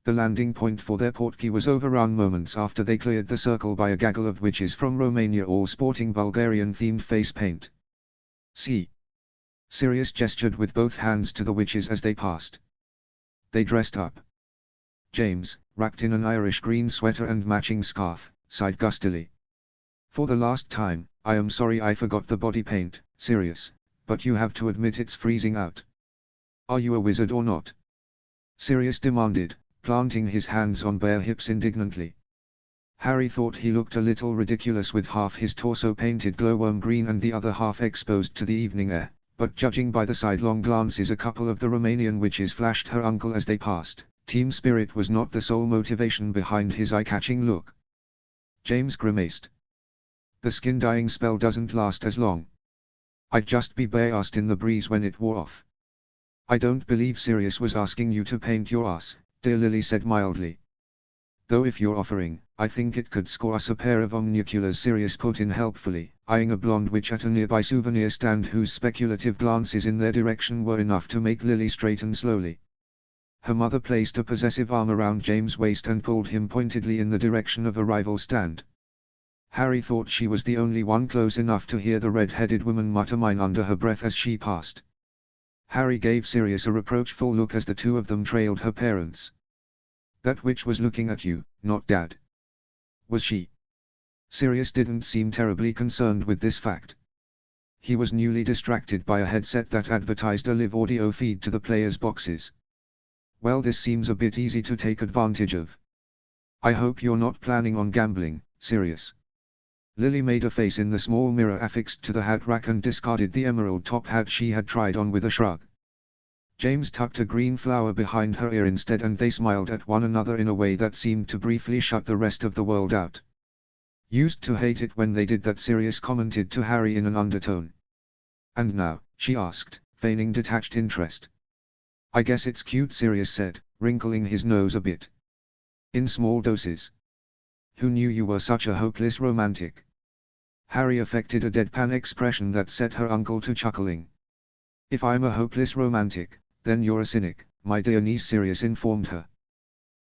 The landing point for their portkey was overrun moments after they cleared the circle by a gaggle of witches from Romania, all sporting Bulgarian-themed face paint. "See." Sirius gestured with both hands to the witches as they passed. "They dressed up." James, wrapped in an Irish green sweater and matching scarf, sighed gustily. "For the last time, I am sorry I forgot the body paint, Sirius, but you have to admit it's freezing out." "Are you a wizard or not?" Sirius demanded, planting his hands on bare hips indignantly. Harry thought he looked a little ridiculous with half his torso painted glowworm green and the other half exposed to the evening air, but judging by the sidelong glances a couple of the Romanian witches flashed her uncle as they passed, team spirit was not the sole motivation behind his eye-catching look. James grimaced. "The skin-dyeing spell doesn't last as long. I'd just be bare-assed in the breeze when it wore off." "I don't believe Sirius was asking you to paint your ass," dear Lily said mildly. "Though if you're offering, I think it could score us a pair of omniculars," Sirius put in helpfully, eyeing a blonde witch at a nearby souvenir stand whose speculative glances in their direction were enough to make Lily straighten slowly. Her mother placed a possessive arm around James' waist and pulled him pointedly in the direction of a rival stand. Harry thought she was the only one close enough to hear the red-headed woman mutter "mine" under her breath as she passed. Harry gave Sirius a reproachful look as the two of them trailed her parents. "That witch was looking at you, not Dad." "Was she?" Sirius didn't seem terribly concerned with this fact. He was newly distracted by a headset that advertised a live audio feed to the players' boxes. "Well, this seems a bit easy to take advantage of. I hope you're not planning on gambling, Sirius." Lily made a face in the small mirror affixed to the hat rack and discarded the emerald top hat she had tried on with a shrug. James tucked a green flower behind her ear instead, and they smiled at one another in a way that seemed to briefly shut the rest of the world out. "Used to hate it when they did that," Sirius commented to Harry in an undertone. "And now?" she asked, feigning detached interest. "I guess it's cute," Sirius said, wrinkling his nose a bit. "In small doses. Who knew you were such a hopeless romantic?" Harry affected a deadpan expression that set her uncle to chuckling. "If I'm a hopeless romantic, then you're a cynic, my dear niece," Sirius informed her.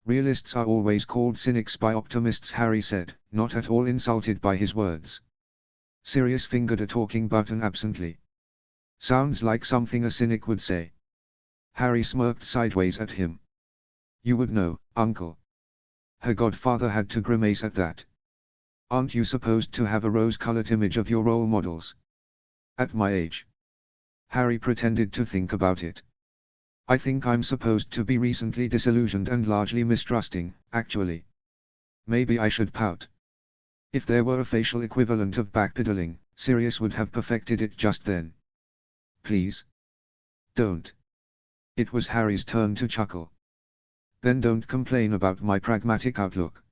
"Realists are always called cynics by optimists," Harry said, not at all insulted by his words. Sirius fingered a talking button absently. "Sounds like something a cynic would say." Harry smirked sideways at him. "You would know, Uncle." Her godfather had to grimace at that. "Aren't you supposed to have a rose-colored image of your role models?" "At my age?" Harry pretended to think about it. "I think I'm supposed to be recently disillusioned and largely mistrusting, actually. Maybe I should pout." If there were a facial equivalent of backpedaling, Sirius would have perfected it just then. "Please. Don't." It was Harry's turn to chuckle. Then don't complain about my pragmatic outlook.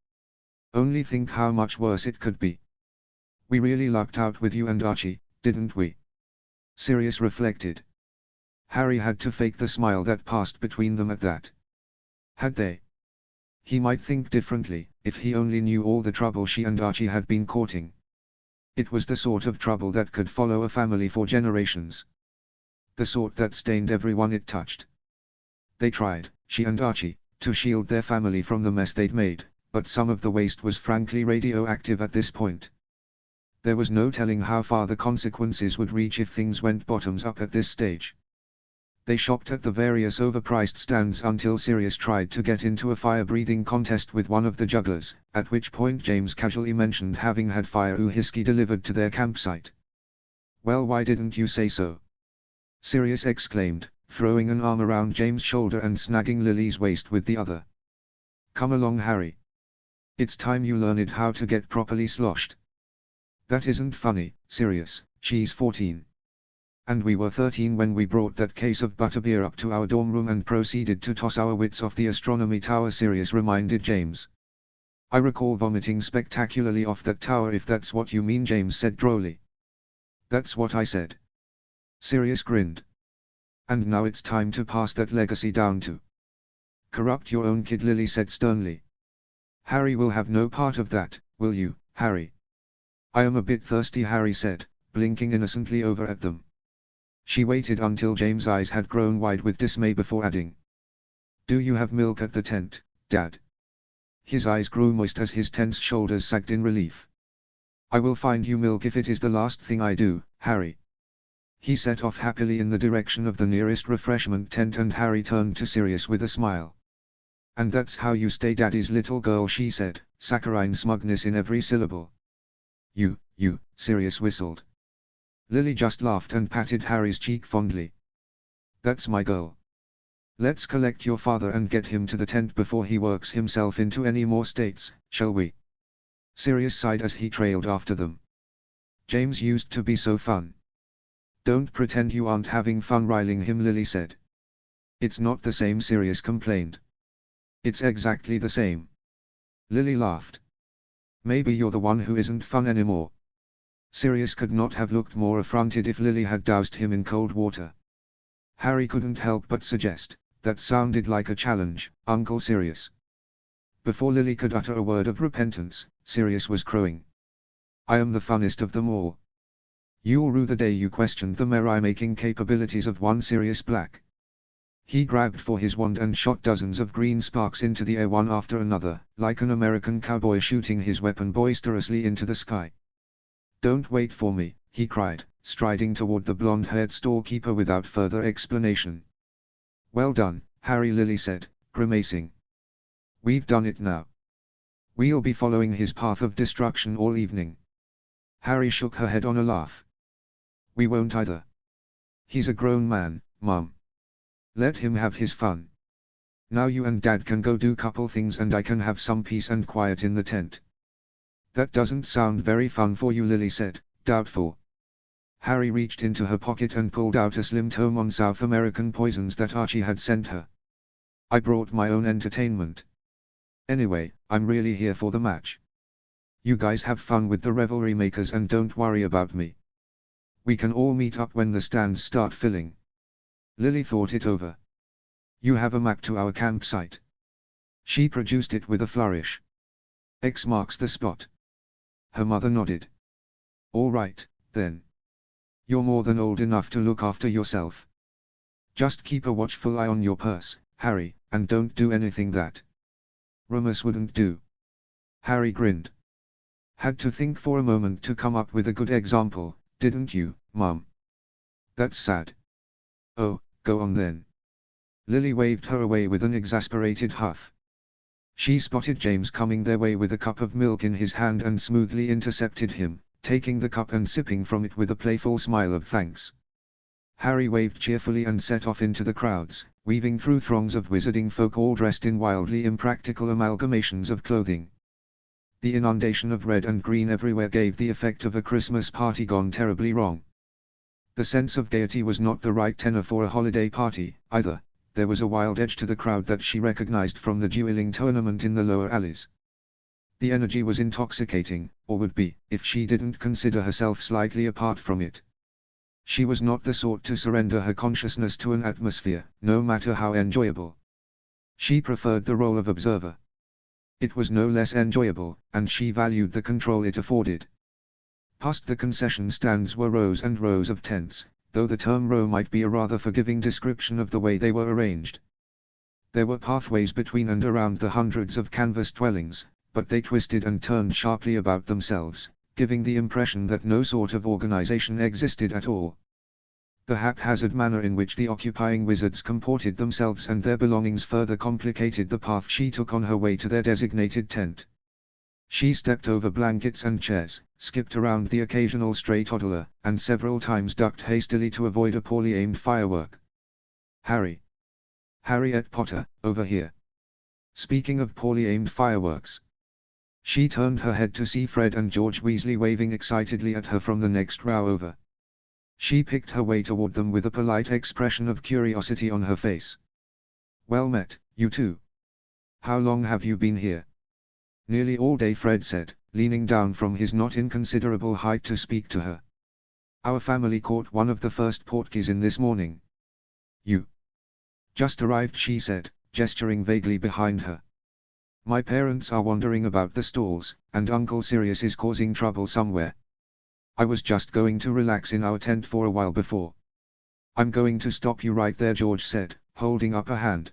Only think how much worse it could be. We really lucked out with you and Archie, didn't we? Sirius reflected. Harry had to fake the smile that passed between them at that. Had they? He might think differently, if he only knew all the trouble she and Archie had been courting. It was the sort of trouble that could follow a family for generations. The sort that stained everyone it touched. They tried, she and Archie, to shield their family from the mess they'd made, but some of the waste was frankly radioactive at this point. There was no telling how far the consequences would reach if things went bottoms up at this stage. They shopped at the various overpriced stands until Sirius tried to get into a fire-breathing contest with one of the jugglers, at which point James casually mentioned having had fire whiskey delivered to their campsite. "Well, why didn't you say so?" Sirius exclaimed, throwing an arm around James' shoulder and snagging Lily's waist with the other. "Come along, Harry. It's time you learned how to get properly sloshed." "That isn't funny, Sirius, she's 14. And we were 13 when we brought that case of butterbeer up to our dorm room and proceeded to toss our wits off the astronomy tower," Sirius reminded James. "I recall vomiting spectacularly off that tower, if that's what you mean," James said drolly. "That's what I said." Sirius grinned. "And now it's time to pass that legacy down to corrupt your own kid," Lily said sternly. "Harry will have no part of that, will you, Harry?" "I am a bit thirsty," Harry said, blinking innocently over at them. She waited until James' eyes had grown wide with dismay before adding, "Do you have milk at the tent, Dad?" His eyes grew moist as his tense shoulders sagged in relief. "I will find you milk if it is the last thing I do, Harry." He set off happily in the direction of the nearest refreshment tent, and Harry turned to Sirius with a smile. "And that's how you stay Daddy's little girl," she said, saccharine smugness in every syllable. You, Sirius whistled. Lily just laughed and patted Harry's cheek fondly. "That's my girl. Let's collect your father and get him to the tent before he works himself into any more states, shall we?" Sirius sighed as he trailed after them. "James used to be so fun." "Don't pretend you aren't having fun riling him," Lily said. "It's not the same," Sirius complained. "It's exactly the same." Lily laughed. "Maybe you're the one who isn't fun anymore." Sirius could not have looked more affronted if Lily had doused him in cold water. Harry couldn't help but suggest, "That sounded like a challenge, Uncle Sirius." Before Lily could utter a word of repentance, Sirius was crowing. "I am the funnest of them all. You'll rue the day you questioned the merrymaking capabilities of one Sirius Black." He grabbed for his wand and shot dozens of green sparks into the air one after another, like an American cowboy shooting his weapon boisterously into the sky. "Don't wait for me," he cried, striding toward the blonde-haired storekeeper without further explanation. "Well done, Harry," Lily said, grimacing. "We've done it now. We'll be following his path of destruction all evening." Harry shook her head on a laugh. "We won't either. He's a grown man, Mum. Let him have his fun. Now you and Dad can go do couple things and I can have some peace and quiet in the tent." "That doesn't sound very fun for you," Lily said, doubtful. Harry reached into her pocket and pulled out a slim tome on South American poisons that Archie had sent her. "I brought my own entertainment. Anyway, I'm really here for the match. You guys have fun with the revelry makers and don't worry about me. We can all meet up when the stands start filling." Lily thought it over. "You have a map to our campsite?" She produced it with a flourish. "X marks the spot." Her mother nodded. "All right, then. You're more than old enough to look after yourself. Just keep a watchful eye on your purse, Harry, and don't do anything that Remus wouldn't do." Harry grinned. "Had to think for a moment to come up with a good example, didn't you, Mum? That's sad." "Oh, go on then." Lily waved her away with an exasperated huff. She spotted James coming their way with a cup of milk in his hand and smoothly intercepted him, taking the cup and sipping from it with a playful smile of thanks. Harry waved cheerfully and set off into the crowds, weaving through throngs of wizarding folk all dressed in wildly impractical amalgamations of clothing. The inundation of red and green everywhere gave the effect of a Christmas party gone terribly wrong. The sense of gaiety was not the right tenor for a holiday party, either, there was a wild edge to the crowd that she recognized from the dueling tournament in the lower alleys. The energy was intoxicating, or would be, if she didn't consider herself slightly apart from it. She was not the sort to surrender her consciousness to an atmosphere, no matter how enjoyable. She preferred the role of observer. It was no less enjoyable, and she valued the control it afforded. Past the concession stands were rows and rows of tents, though the term row might be a rather forgiving description of the way they were arranged. There were pathways between and around the hundreds of canvas dwellings, but they twisted and turned sharply about themselves, giving the impression that no sort of organization existed at all. The haphazard manner in which the occupying wizards comported themselves and their belongings further complicated the path she took on her way to their designated tent. She stepped over blankets and chairs, skipped around the occasional stray toddler, and several times ducked hastily to avoid a poorly aimed firework. Harry. Harriet Potter, over here. Speaking of poorly aimed fireworks. She turned her head to see Fred and George Weasley waving excitedly at her from the next row over. She picked her way toward them with a polite expression of curiosity on her face. Well met, you two. How long have you been here? Nearly all day, Fred said, leaning down from his not inconsiderable height to speak to her. Our family caught one of the first portkeys in this morning. You. Just arrived, she said, gesturing vaguely behind her. My parents are wandering about the stalls, and Uncle Sirius is causing trouble somewhere. I was just going to relax in our tent for a while before. I'm going to stop you right there, George said, holding up a hand.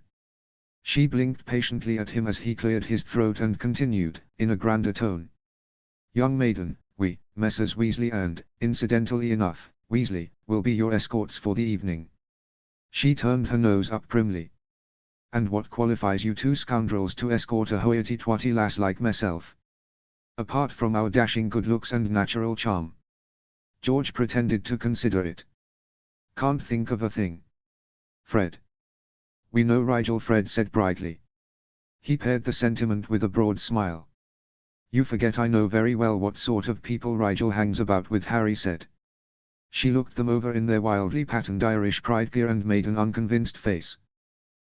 She blinked patiently at him as he cleared his throat and continued, in a grander tone. Young maiden, we, Messrs. Weasley and, incidentally enough, Weasley, will be your escorts for the evening. She turned her nose up primly. And what qualifies you two scoundrels to escort a hoity-toity lass like myself? Apart from our dashing good looks and natural charm. George pretended to consider it. Can't think of a thing. Fred. We know Rigel, Fred said brightly. He paired the sentiment with a broad smile. You forget I know very well what sort of people Rigel hangs about with, Harry said. She looked them over in their wildly patterned Irish pride gear and made an unconvinced face.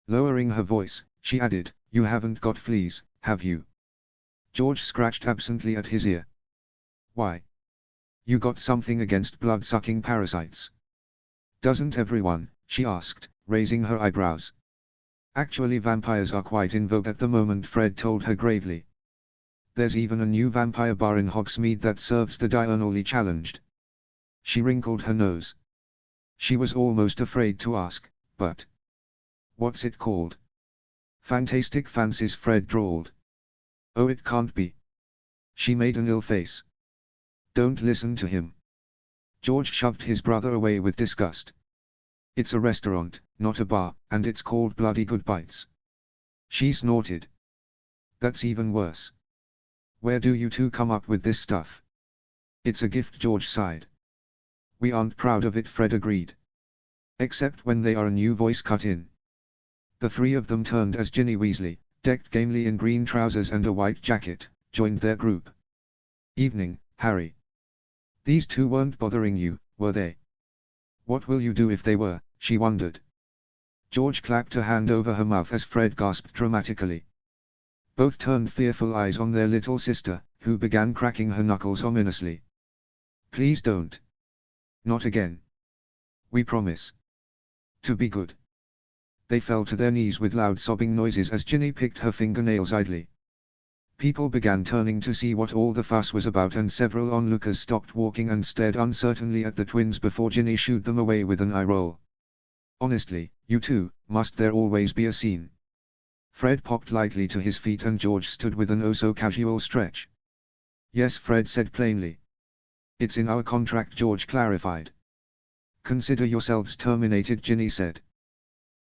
Lowering her voice, she added, you haven't got fleas, have you? George scratched absently at his ear. Why? You got something against blood-sucking parasites? Doesn't everyone? She asked, raising her eyebrows. Actually, vampires are quite in vogue at the moment, Fred told her gravely. There's even a new vampire bar in Hogsmeade that serves the diurnally challenged. She wrinkled her nose. She was almost afraid to ask, but... What's it called? Fantastic Fancies, Fred drawled. Oh, it can't be. She made an ill face. Don't listen to him. George shoved his brother away with disgust. It's a restaurant, not a bar, and it's called Bloody Good Bites. She snorted. That's even worse. Where do you two come up with this stuff? It's a gift, George sighed. We aren't proud of it, Fred agreed. Except when they are a new voice cut in. The three of them turned as Ginny Weasley, decked gamely in green trousers and a white jacket, joined their group. Evening, Harry. These two weren't bothering you, were they? What will you do if they were, she wondered. George clapped a hand over her mouth as Fred gasped dramatically. Both turned fearful eyes on their little sister, who began cracking her knuckles ominously. Please don't. Not again. We promise. To be good. They fell to their knees with loud sobbing noises as Ginny picked her fingernails idly. People began turning to see what all the fuss was about, and several onlookers stopped walking and stared uncertainly at the twins before Ginny shooed them away with an eye roll. Honestly, you two, must there always be a scene? Fred popped lightly to his feet and George stood with an oh-so-casual stretch. Yes, Fred said plainly. It's in our contract, George clarified. Consider yourselves terminated, Ginny said.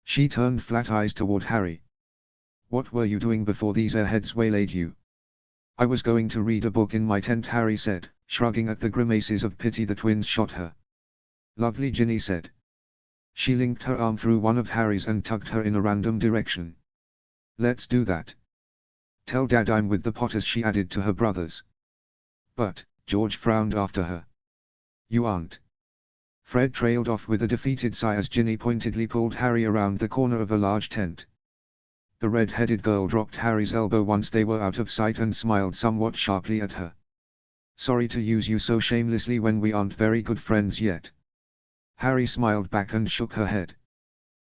She turned flat eyes toward Harry. What were you doing before these airheads waylaid you? I was going to read a book in my tent, Harry said, shrugging at the grimaces of pity the twins shot her. Lovely, Ginny said. She linked her arm through one of Harry's and tugged her in a random direction. Let's do that. Tell Dad I'm with the Potters, she added to her brothers. But, George frowned after her. You aren't. Fred trailed off with a defeated sigh as Ginny pointedly pulled Harry around the corner of a large tent. The red-headed girl dropped Harry's elbow once they were out of sight and smiled somewhat sharply at her. "Sorry to use you so shamelessly when we aren't very good friends yet." Harry smiled back and shook her head.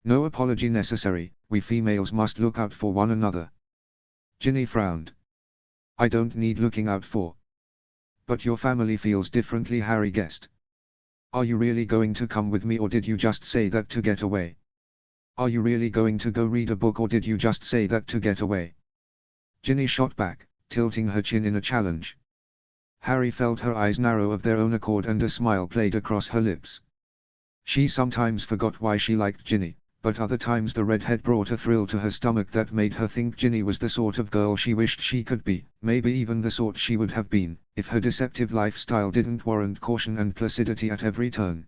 "No apology necessary, we females must look out for one another." Ginny frowned. "I don't need looking out for." "But your family feels differently," Harry guessed. "Are you really going to come with me, or did you just say that to get away? Are you really going to go read a book, or did you just say that to get away?" Ginny shot back, tilting her chin in a challenge. Harry felt her eyes narrow of their own accord and a smile played across her lips. She sometimes forgot why she liked Ginny, but other times the redhead brought a thrill to her stomach that made her think Ginny was the sort of girl she wished she could be, maybe even the sort she would have been, if her deceptive lifestyle didn't warrant caution and placidity at every turn.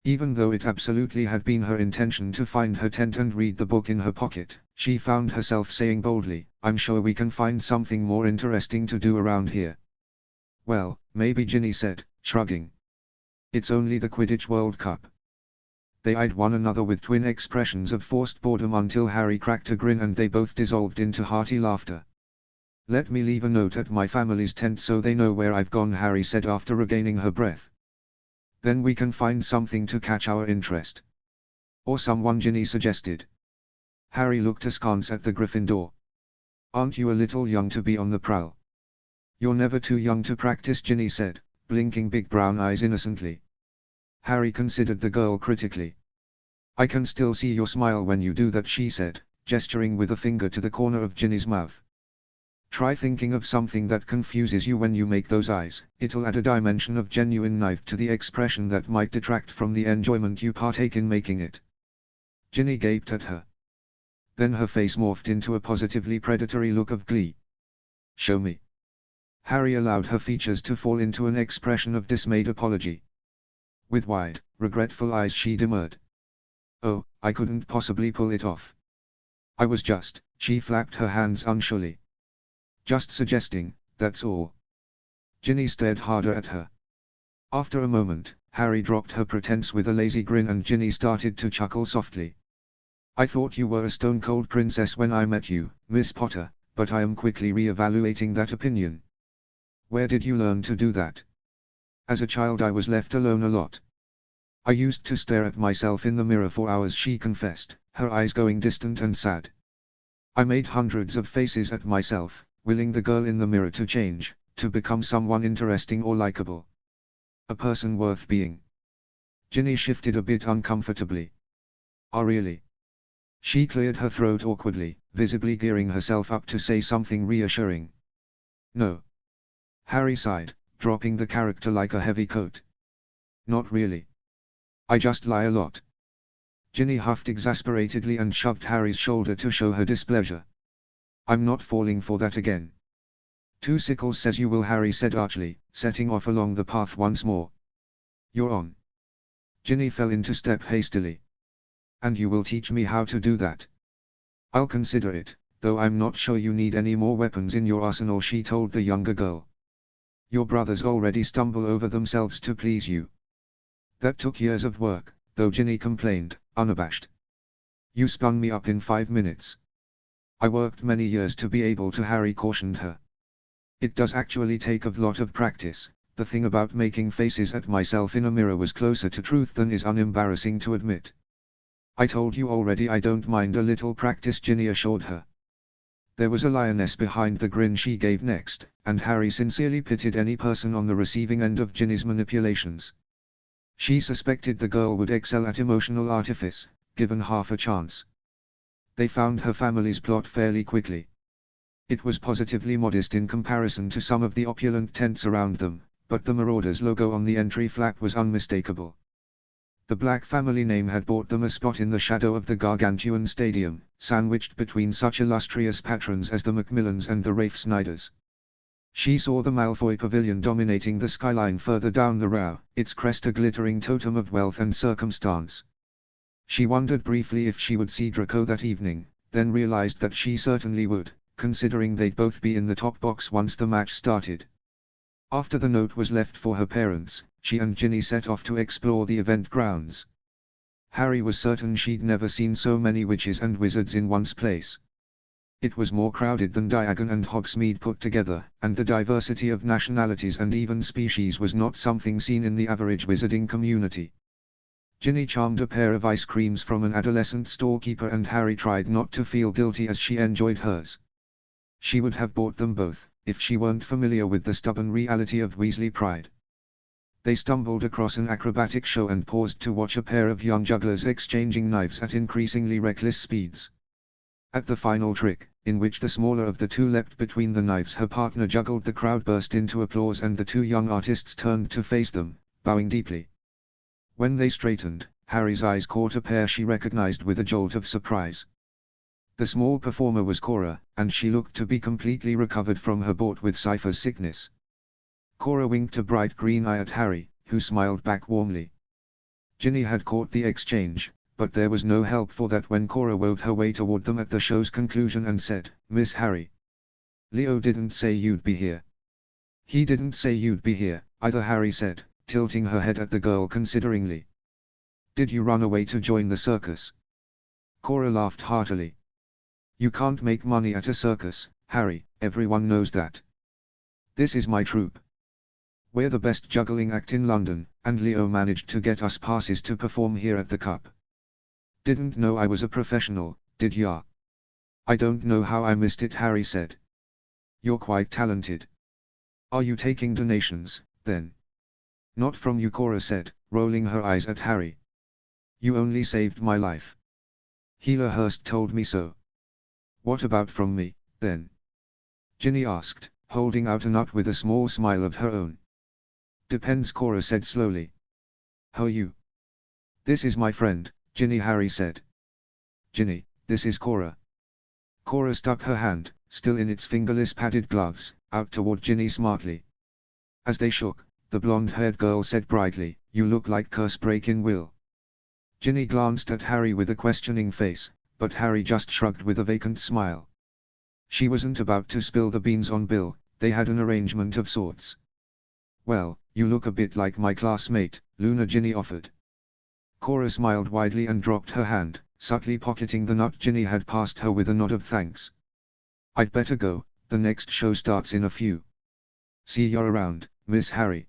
Even though it absolutely had been her intention to find her tent and read the book in her pocket, she found herself saying boldly, "I'm sure we can find something more interesting to do around here." "Well, maybe," Ginny said, shrugging. "It's only the Quidditch World Cup." They eyed one another with twin expressions of forced boredom until Harry cracked a grin and they both dissolved into hearty laughter. "Let me leave a note at my family's tent so they know where I've gone," Harry said after regaining her breath. "Then we can find something to catch our interest." "Or someone," Ginny suggested. Harry looked askance at the Gryffindor. "Aren't you a little young to be on the prowl?" "You're never too young to practice," Ginny said, blinking big brown eyes innocently. Harry considered the girl critically. "I can still see your smile when you do that," she said, gesturing with a finger to the corner of Ginny's mouth. "Try thinking of something that confuses you when you make those eyes, it'll add a dimension of genuine knife to the expression that might detract from the enjoyment you partake in making it." Ginny gaped at her. Then her face morphed into a positively predatory look of glee. "Show me." Harry allowed her features to fall into an expression of dismayed apology. With wide, regretful eyes she demurred. "Oh, I couldn't possibly pull it off. I was just," she flapped her hands unsurely. "Just suggesting, that's all." Ginny stared harder at her. After a moment, Harry dropped her pretense with a lazy grin and Ginny started to chuckle softly. "I thought you were a stone-cold princess when I met you, Miss Potter, but I am quickly re-evaluating that opinion." "Where did you learn to do that?" "As a child I was left alone a lot. I used to stare at myself in the mirror for hours," she confessed, her eyes going distant and sad. "I made hundreds of faces at myself, willing the girl in the mirror to change, to become someone interesting or likable. A person worth being." Ginny shifted a bit uncomfortably. "Oh really?" She cleared her throat awkwardly, visibly gearing herself up to say something reassuring. "No." Harry sighed, dropping the character like a heavy coat. "Not really. I just lie a lot." Ginny huffed exasperatedly and shoved Harry's shoulder to show her displeasure. "I'm not falling for that again." "Two sickles says you will," Harry said archly, setting off along the path once more. "You're on." Ginny fell into step hastily. "And you will teach me how to do that?" "I'll consider it, though I'm not sure you need any more weapons in your arsenal," she told the younger girl. "Your brothers already stumble over themselves to please you." "That took years of work," though, Ginny complained, unabashed. "You spun me up in 5 minutes." "I worked many years to be able to," Harry cautioned her. "It does actually take a lot of practice. The thing about making faces at myself in a mirror was closer to truth than is unembarrassing to admit." "I told you already I don't mind a little practice," Ginny assured her. There was a lioness behind the grin she gave next, and Harry sincerely pitied any person on the receiving end of Ginny's manipulations. She suspected the girl would excel at emotional artifice, given half a chance. They found her family's plot fairly quickly. It was positively modest in comparison to some of the opulent tents around them, but the Marauders logo on the entry flap was unmistakable. The Black family name had bought them a spot in the shadow of the gargantuan stadium, sandwiched between such illustrious patrons as the Macmillans and the Rafe Snyders. She saw the Malfoy pavilion dominating the skyline further down the row, its crest a glittering totem of wealth and circumstance. She wondered briefly if she would see Draco that evening, then realized that she certainly would, considering they'd both be in the top box once the match started. After the note was left for her parents, she and Ginny set off to explore the event grounds. Harry was certain she'd never seen so many witches and wizards in one place. It was more crowded than Diagon and Hogsmeade put together, and the diversity of nationalities and even species was not something seen in the average wizarding community. Ginny charmed a pair of ice creams from an adolescent storekeeper, and Harry tried not to feel guilty as she enjoyed hers. She would have bought them both, if she weren't familiar with the stubborn reality of Weasley pride. They stumbled across an acrobatic show and paused to watch a pair of young jugglers exchanging knives at increasingly reckless speeds. At the final trick, in which the smaller of the two leapt between the knives, her partner juggled, the crowd burst into applause and the two young artists turned to face them, bowing deeply. When they straightened, Harry's eyes caught a pair she recognized with a jolt of surprise. The small performer was Cora, and she looked to be completely recovered from her bout with Cypher's sickness. Cora winked a bright green eye at Harry, who smiled back warmly. Ginny had caught the exchange, but there was no help for that when Cora wove her way toward them at the show's conclusion and said, "Miss Harry. Leo didn't say you'd be here." "He didn't say you'd be here," either, Harry said, tilting her head at the girl consideringly. "Did you run away to join the circus?" Cora laughed heartily. "You can't make money at a circus, Harry, everyone knows that. This is my troupe. We're the best juggling act in London, and Leo managed to get us passes to perform here at the Cup. Didn't know I was a professional, did ya?" "I don't know how I missed it," Harry said. "You're quite talented. Are you taking donations, then?" "Not from you," Cora said, rolling her eyes at Harry. "You only saved my life. Healer Hurst told me so." "What about from me, then?" Ginny asked, holding out a nut with a small smile of her own. "Depends," Cora said slowly. "How you?" "This is my friend, Ginny," Harry said. "Ginny, this is Cora." Cora stuck her hand, still in its fingerless padded gloves, out toward Ginny smartly. As they shook, the blonde-haired girl said brightly, "You look like Curse-breaking Will." Ginny glanced at Harry with a questioning face, but Harry just shrugged with a vacant smile. She wasn't about to spill the beans on Bill, they had an arrangement of sorts. "Well, you look a bit like my classmate, Luna," Ginny offered. Cora smiled widely and dropped her hand, subtly pocketing the nut Ginny had passed her with a nod of thanks. "I'd better go, the next show starts in a few. See you around, Miss Harry."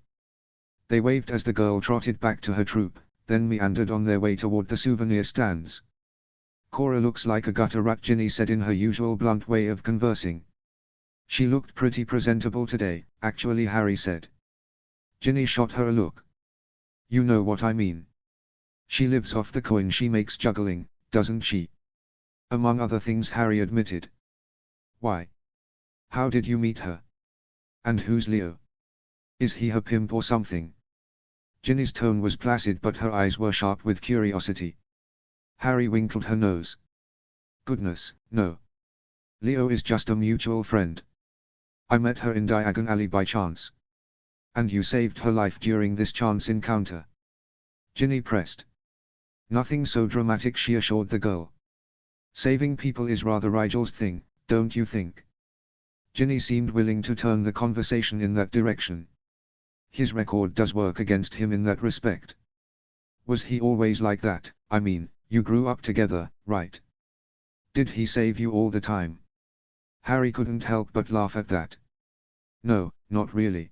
They waved as the girl trotted back to her troupe, then meandered on their way toward the souvenir stands. "Cora looks like a gutter rat," Ginny said in her usual blunt way of conversing. "She looked pretty presentable today, actually," Harry said. Ginny shot her a look. "You know what I mean. She lives off the coin she makes juggling, doesn't she?" "Among other things," Harry admitted. "Why? How did you meet her? And who's Leo? Is he her pimp or something?" Ginny's tone was placid but her eyes were sharp with curiosity. Harry wrinkled her nose. "Goodness, no. Leo is just a mutual friend. I met her in Diagon Alley by chance." "And you saved her life during this chance encounter?" Ginny pressed. "Nothing so dramatic," she assured the girl. "Saving people is rather Rigel's thing, don't you think?" Ginny seemed willing to turn the conversation in that direction. "His record does work against him in that respect." "Was he always like that? I mean, you grew up together, right? Did he save you all the time?" Harry couldn't help but laugh at that. "No, not really.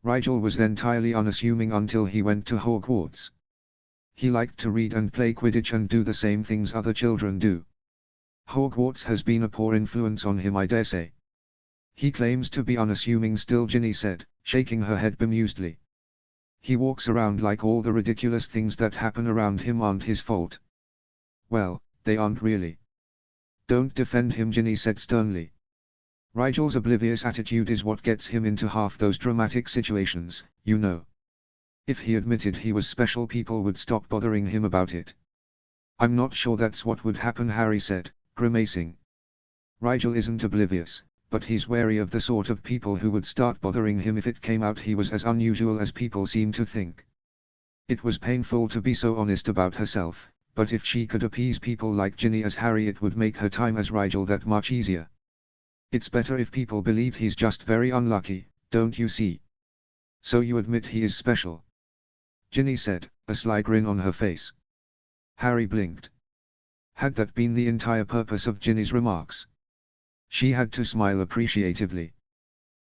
Rigel was entirely unassuming until he went to Hogwarts. He liked to read and play Quidditch and do the same things other children do. Hogwarts has been a poor influence on him, I dare say." "He claims to be unassuming still," Ginny said, shaking her head bemusedly. "He walks around like all the ridiculous things that happen around him aren't his fault." "Well, they aren't really." "Don't defend him," Ginny said sternly. "Rigel's oblivious attitude is what gets him into half those dramatic situations, you know. If he admitted he was special, people would stop bothering him about it." "I'm not sure that's what would happen," Harry said, grimacing. "Rigel isn't oblivious, but he's wary of the sort of people who would start bothering him if it came out he was as unusual as people seem to think." It was painful to be so honest about herself, but if she could appease people like Ginny as Harry, it would make her time as Rigel that much easier. "It's better if people believe he's just very unlucky, don't you see?" So you admit he is special? Ginny said, a sly grin on her face. Harry blinked. Had that been the entire purpose of Ginny's remarks? She had to smile appreciatively.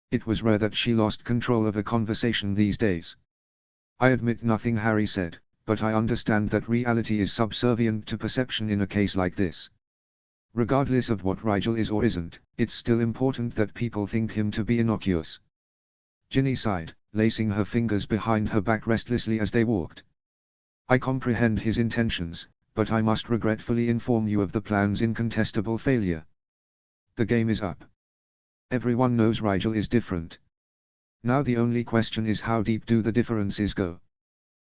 It was rare that she lost control of a conversation these days. I admit nothing, Harry said, but I understand that reality is subservient to perception in a case like this. Regardless of what Rigel is or isn't, it's still important that people think him to be innocuous. Ginny sighed, lacing her fingers behind her back restlessly as they walked. I comprehend his intentions, but I must regretfully inform you of the plan's incontestable failure. The game is up. Everyone knows Rigel is different. Now the only question is, how deep do the differences go?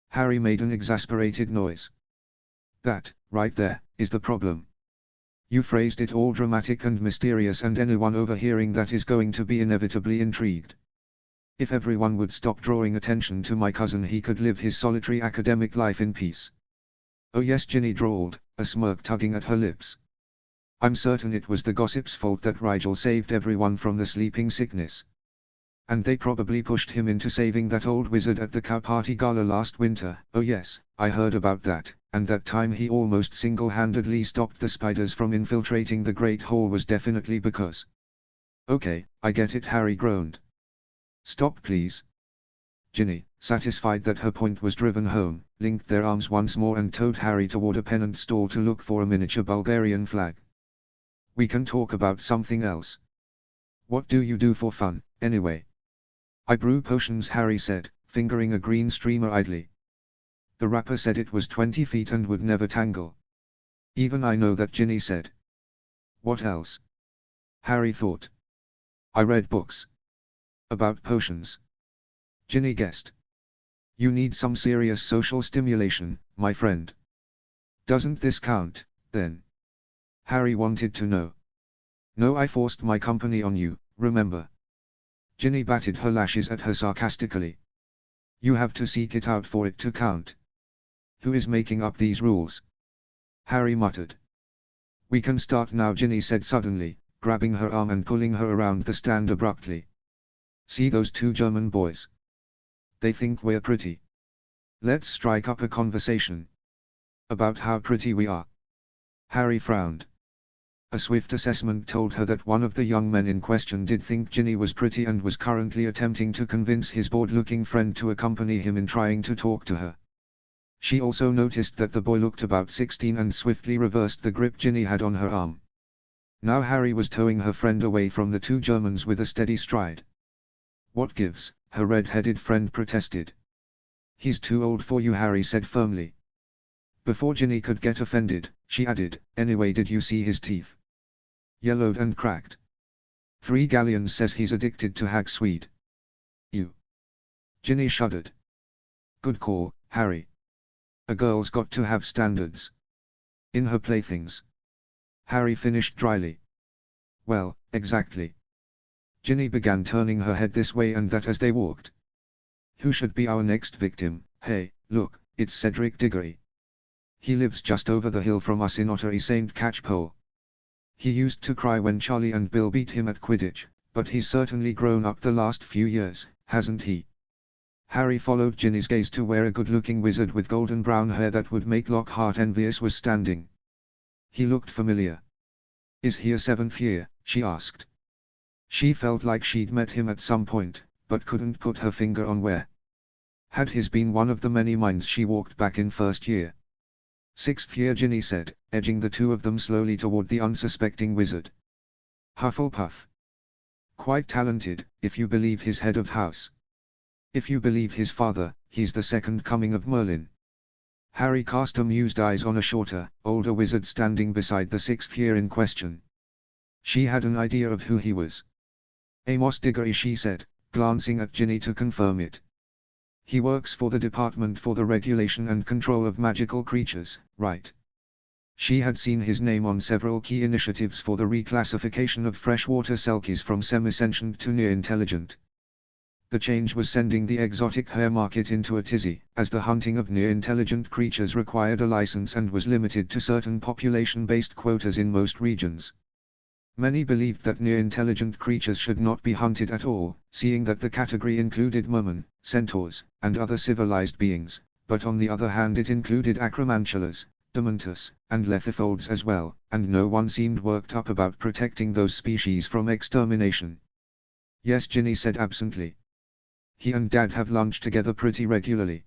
Harry made an exasperated noise. That, right there, is the problem. You phrased it all dramatic and mysterious, and anyone overhearing that is going to be inevitably intrigued. If everyone would stop drawing attention to my cousin, he could live his solitary academic life in peace. Oh yes, Ginny drawled, a smirk tugging at her lips. I'm certain it was the gossip's fault that Rigel saved everyone from the sleeping sickness. And they probably pushed him into saving that old wizard at the cow party gala last winter. Oh yes, I heard about that, and that time he almost single-handedly stopped the spiders from infiltrating the Great Hall was definitely because. Okay, I get it, Harry groaned. Stop please. Ginny, satisfied that her point was driven home, linked their arms once more and towed Harry toward a pennant stall to look for a miniature Bulgarian flag. We can talk about something else. What do you do for fun, anyway? I brew potions, Harry said, fingering a green streamer idly. The wrapper said it was 20 feet and would never tangle. Even I know that, Ginny said. What else? Harry thought. I read books. About potions. Ginny guessed. You need some serious social stimulation, my friend. Doesn't this count, then? Harry wanted to know. No, I forced my company on you, remember? Ginny batted her lashes at her sarcastically. You have to seek it out for it to count. Who is making up these rules? Harry muttered. We can start now, Ginny said suddenly, grabbing her arm and pulling her around the stand abruptly. See those two German boys? They think we're pretty. Let's strike up a conversation. About how pretty we are. Harry frowned. A swift assessment told her that one of the young men in question did think Ginny was pretty and was currently attempting to convince his bored-looking friend to accompany him in trying to talk to her. She also noticed that the boy looked about 16 and swiftly reversed the grip Ginny had on her arm. Now Harry was towing her friend away from the two Germans with a steady stride. What gives? Her red-headed friend protested. He's too old for you, Harry said firmly. Before Ginny could get offended, she added, anyway, did you see his teeth? Yellowed and cracked. 3 galleons says he's addicted to hack Swede. You. Ginny shuddered. Good call, Harry. A girl's got to have standards. In her playthings. Harry finished dryly. Well, exactly. Ginny began turning her head this way and that as they walked. Who should be our next victim? Hey, look, it's Cedric Diggory. He lives just over the hill from us in Ottery St. Catchpole. He used to cry when Charlie and Bill beat him at Quidditch, but he's certainly grown up the last few years, hasn't he? Harry followed Ginny's gaze to where a good-looking wizard with golden brown hair that would make Lockhart envious was standing. He looked familiar. Is he a 7th year? She asked. She felt like she'd met him at some point, but couldn't put her finger on where. Had his been one of the many minds she walked back in 1st year? 6th year, Ginny said, edging the two of them slowly toward the unsuspecting wizard. Hufflepuff. Quite talented, if you believe his head of house. If you believe his father, he's the second coming of Merlin. Harry cast amused eyes on a shorter, older wizard standing beside the 6th year in question. She had an idea of who he was. Amos Diggory, she said, glancing at Ginny to confirm it. He works for the Department for the Regulation and Control of Magical Creatures, right? She had seen his name on several key initiatives for the reclassification of freshwater selkies from semi-sentient to near-intelligent. The change was sending the exotic hare market into a tizzy, as the hunting of near-intelligent creatures required a license and was limited to certain population-based quotas in most regions. Many believed that near-intelligent creatures should not be hunted at all, seeing that the category included mermen, centaurs, and other civilized beings, but on the other hand it included acromantulas, dementus, and lethifolds as well, and no one seemed worked up about protecting those species from extermination. Yes, Ginny said absently. He and Dad have lunch together pretty regularly.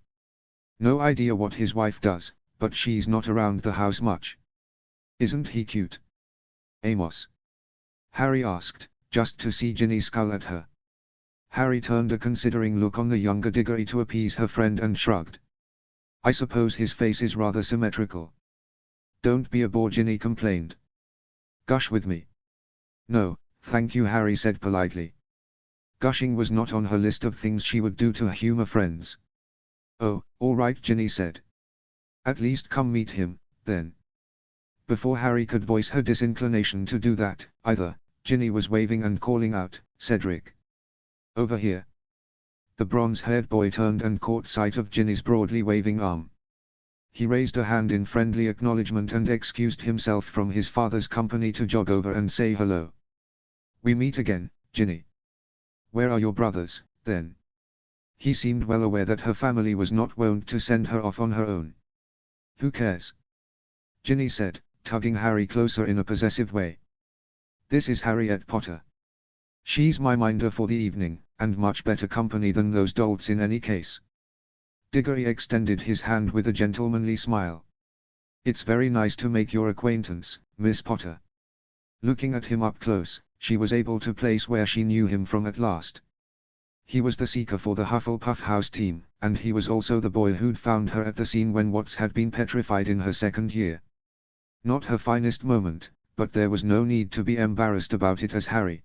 No idea what his wife does, but she's not around the house much. Isn't he cute? Amos? Harry asked, just to see Ginny scowl at her. Harry turned a considering look on the younger Diggory to appease her friend and shrugged. I suppose his face is rather symmetrical. Don't be a bore, Ginny complained. Gush with me. No, thank you, Harry said politely. Gushing was not on her list of things she would do to humor friends. Oh, all right, Ginny said. At least come meet him, then. Before Harry could voice her disinclination to do that, either, Ginny was waving and calling out, Cedric. Over here. The bronze-haired boy turned and caught sight of Ginny's broadly waving arm. He raised a hand in friendly acknowledgement and excused himself from his father's company to jog over and say hello. We meet again, Ginny. Where are your brothers, then? He seemed well aware that her family was not wont to send her off on her own. Who cares? Ginny said, tugging Harry closer in a possessive way. This is Harriet Potter. She's my minder for the evening, and much better company than those dolts in any case. Diggory extended his hand with a gentlemanly smile. It's very nice to make your acquaintance, Miss Potter. Looking at him up close, she was able to place where she knew him from at last. He was the seeker for the Hufflepuff house team, and he was also the boy who'd found her at the scene when Watts had been petrified in her second year. Not her finest moment, but there was no need to be embarrassed about it as Harry.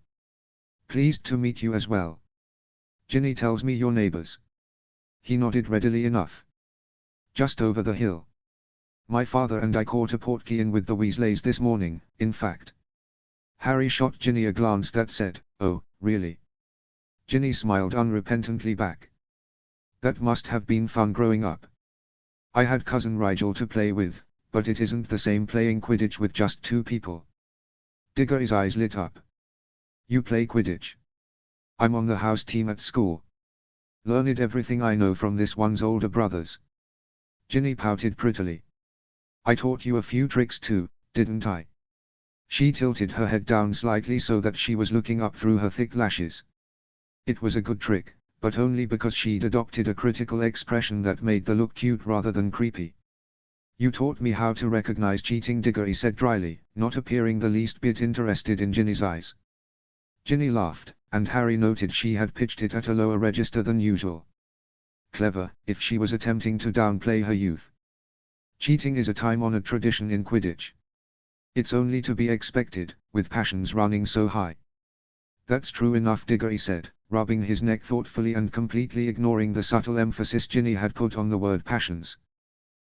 Pleased to meet you as well. Ginny tells me you're neighbors. He nodded readily enough. Just over the hill. My father and I caught a portkey-in with the Weasleys this morning, in fact. Harry shot Ginny a glance that said, oh, really? Ginny smiled unrepentantly back. That must have been fun growing up. I had cousin Rigel to play with, but it isn't the same playing Quidditch with just two people. Diggory's eyes lit up. You play Quidditch? I'm on the house team at school. Learned everything I know from this one's older brothers. Ginny pouted prettily. I taught you a few tricks too, didn't I? She tilted her head down slightly so that she was looking up through her thick lashes. It was a good trick, but only because she'd adopted a critical expression that made the look cute rather than creepy. You taught me how to recognize cheating, Diggory said dryly, not appearing the least bit interested in Ginny's eyes. Ginny laughed, and Harry noted she had pitched it at a lower register than usual. Clever, if she was attempting to downplay her youth. Cheating is a time-honored tradition in Quidditch. It's only to be expected, with passions running so high. That's true enough, Diggory said, rubbing his neck thoughtfully and completely ignoring the subtle emphasis Ginny had put on the word passions.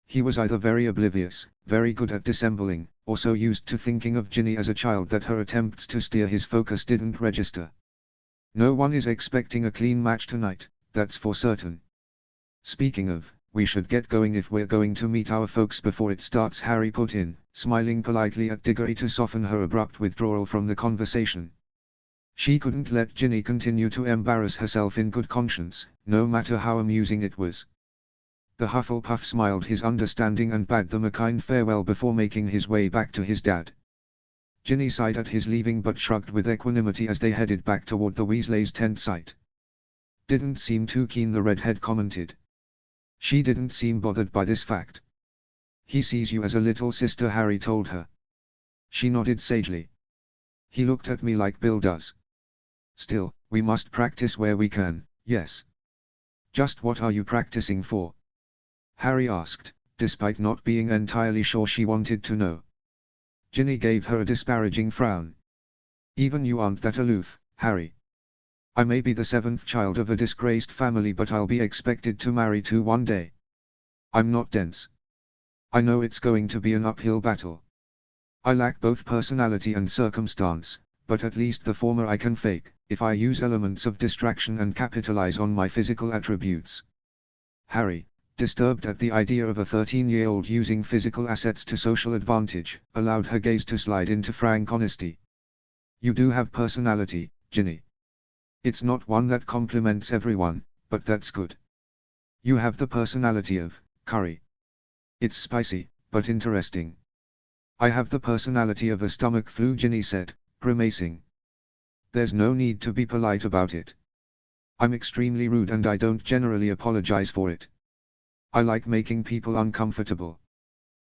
He was either very oblivious, very good at dissembling, or so used to thinking of Ginny as a child that her attempts to steer his focus didn't register. No one is expecting a clean match tonight, that's for certain. Speaking of, we should get going if we're going to meet our folks before it starts, Harry put in, smiling politely at Diggory to soften her abrupt withdrawal from the conversation. She couldn't let Ginny continue to embarrass herself in good conscience, no matter how amusing it was. The Hufflepuff smiled his understanding and bade them a kind farewell before making his way back to his dad. Ginny sighed at his leaving but shrugged with equanimity as they headed back toward the Weasleys' tent site. Didn't seem too keen, the redhead commented. She didn't seem bothered by this fact. He sees you as a little sister, Harry told her. She nodded sagely. He looked at me like Bill does. Still, we must practice where we can, yes. Just what are you practicing for? Harry asked, despite not being entirely sure she wanted to know. Ginny gave her a disparaging frown. Even you aren't that aloof, Harry. I may be the seventh child of a disgraced family, but I'll be expected to marry too one day. I'm not dense. I know it's going to be an uphill battle. I lack both personality and circumstance, but at least the former I can fake, if I use elements of distraction and capitalize on my physical attributes. Harry, disturbed at the idea of a 13-year-old using physical assets to social advantage, allowed her gaze to slide into frank honesty. You do have personality, Ginny. It's not one that compliments everyone, But that's good. You have the personality of curry. It's spicy, but interesting. I have the personality of a stomach flu, Ginny said, grimacing. There's no need to be polite about it. I'm extremely rude and I don't generally apologize for it. I like making people uncomfortable.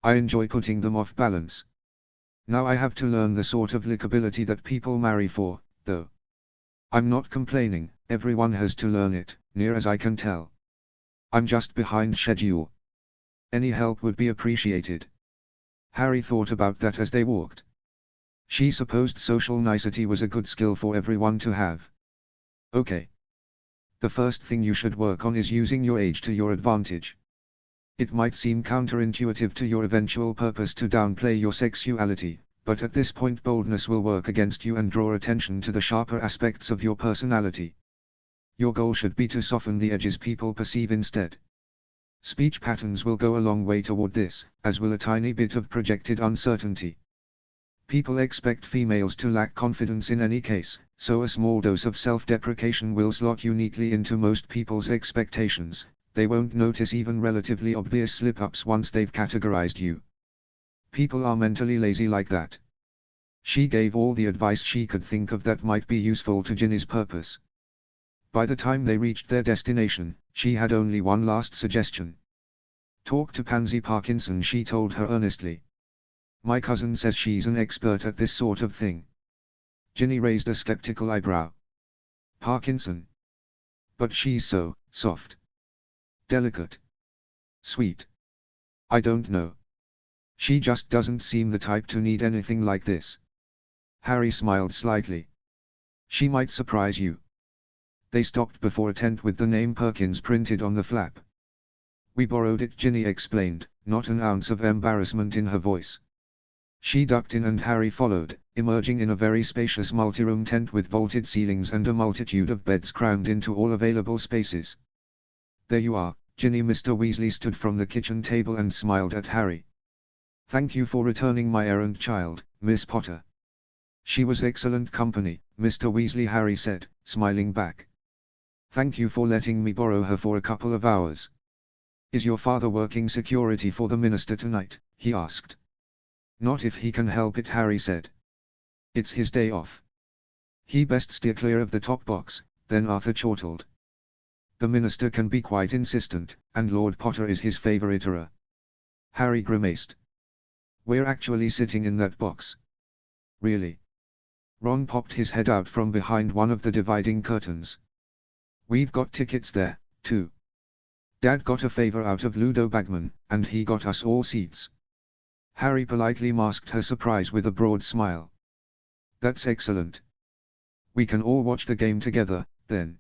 I enjoy putting them off balance. Now I have to learn the sort of likability that people marry for, though. I'm not complaining, everyone has to learn it, near as I can tell. I'm just behind schedule. Any help would be appreciated. Harry thought about that as they walked. She supposed social nicety was a good skill for everyone to have. Okay. The first thing you should work on is using your age to your advantage. It might seem counterintuitive to your eventual purpose to downplay your sexuality, but at this point boldness will work against you and draw attention to the sharper aspects of your personality. Your goal should be to soften the edges people perceive instead. Speech patterns will go a long way toward this, as will a tiny bit of projected uncertainty. People expect females to lack confidence in any case, so a small dose of self-deprecation will slot you neatly into most people's expectations. They won't notice even relatively obvious slip-ups once they've categorized you. People are mentally lazy like that. She gave all the advice she could think of that might be useful to Ginny's purpose. By the time they reached their destination, she had only one last suggestion. Talk to Pansy Parkinson, she told her earnestly. My cousin says she's an expert at this sort of thing. Ginny raised a skeptical eyebrow. Parkinson? But she's so soft. Delicate. Sweet. I don't know. She just doesn't seem the type to need anything like this. Harry smiled slightly. She might surprise you. They stopped before a tent with the name Perkins printed on the flap. We borrowed it, Ginny explained, not an ounce of embarrassment in her voice. She ducked in and Harry followed, emerging in a very spacious multi-room tent with vaulted ceilings and a multitude of beds crammed into all available spaces. There you are, Ginny. Mr. Weasley stood from the kitchen table and smiled at Harry. Thank you for returning my errand, child, Miss Potter. She was excellent company, Mr. Weasley, Harry said, smiling back. Thank you for letting me borrow her for a couple of hours. Is your father working security for the minister tonight? He asked. Not if he can help it, Harry said. It's his day off. He best steer clear of the top box, then Arthur chortled. The minister can be quite insistent, and Lord Potter is his favouriter. Harry grimaced. We're actually sitting in that box. Really? Ron popped his head out from behind one of the dividing curtains. We've got tickets there, too. Dad got a favour out of Ludo Bagman, and he got us all seats. Harry politely masked her surprise with a broad smile. That's excellent. We can all watch the game together, then.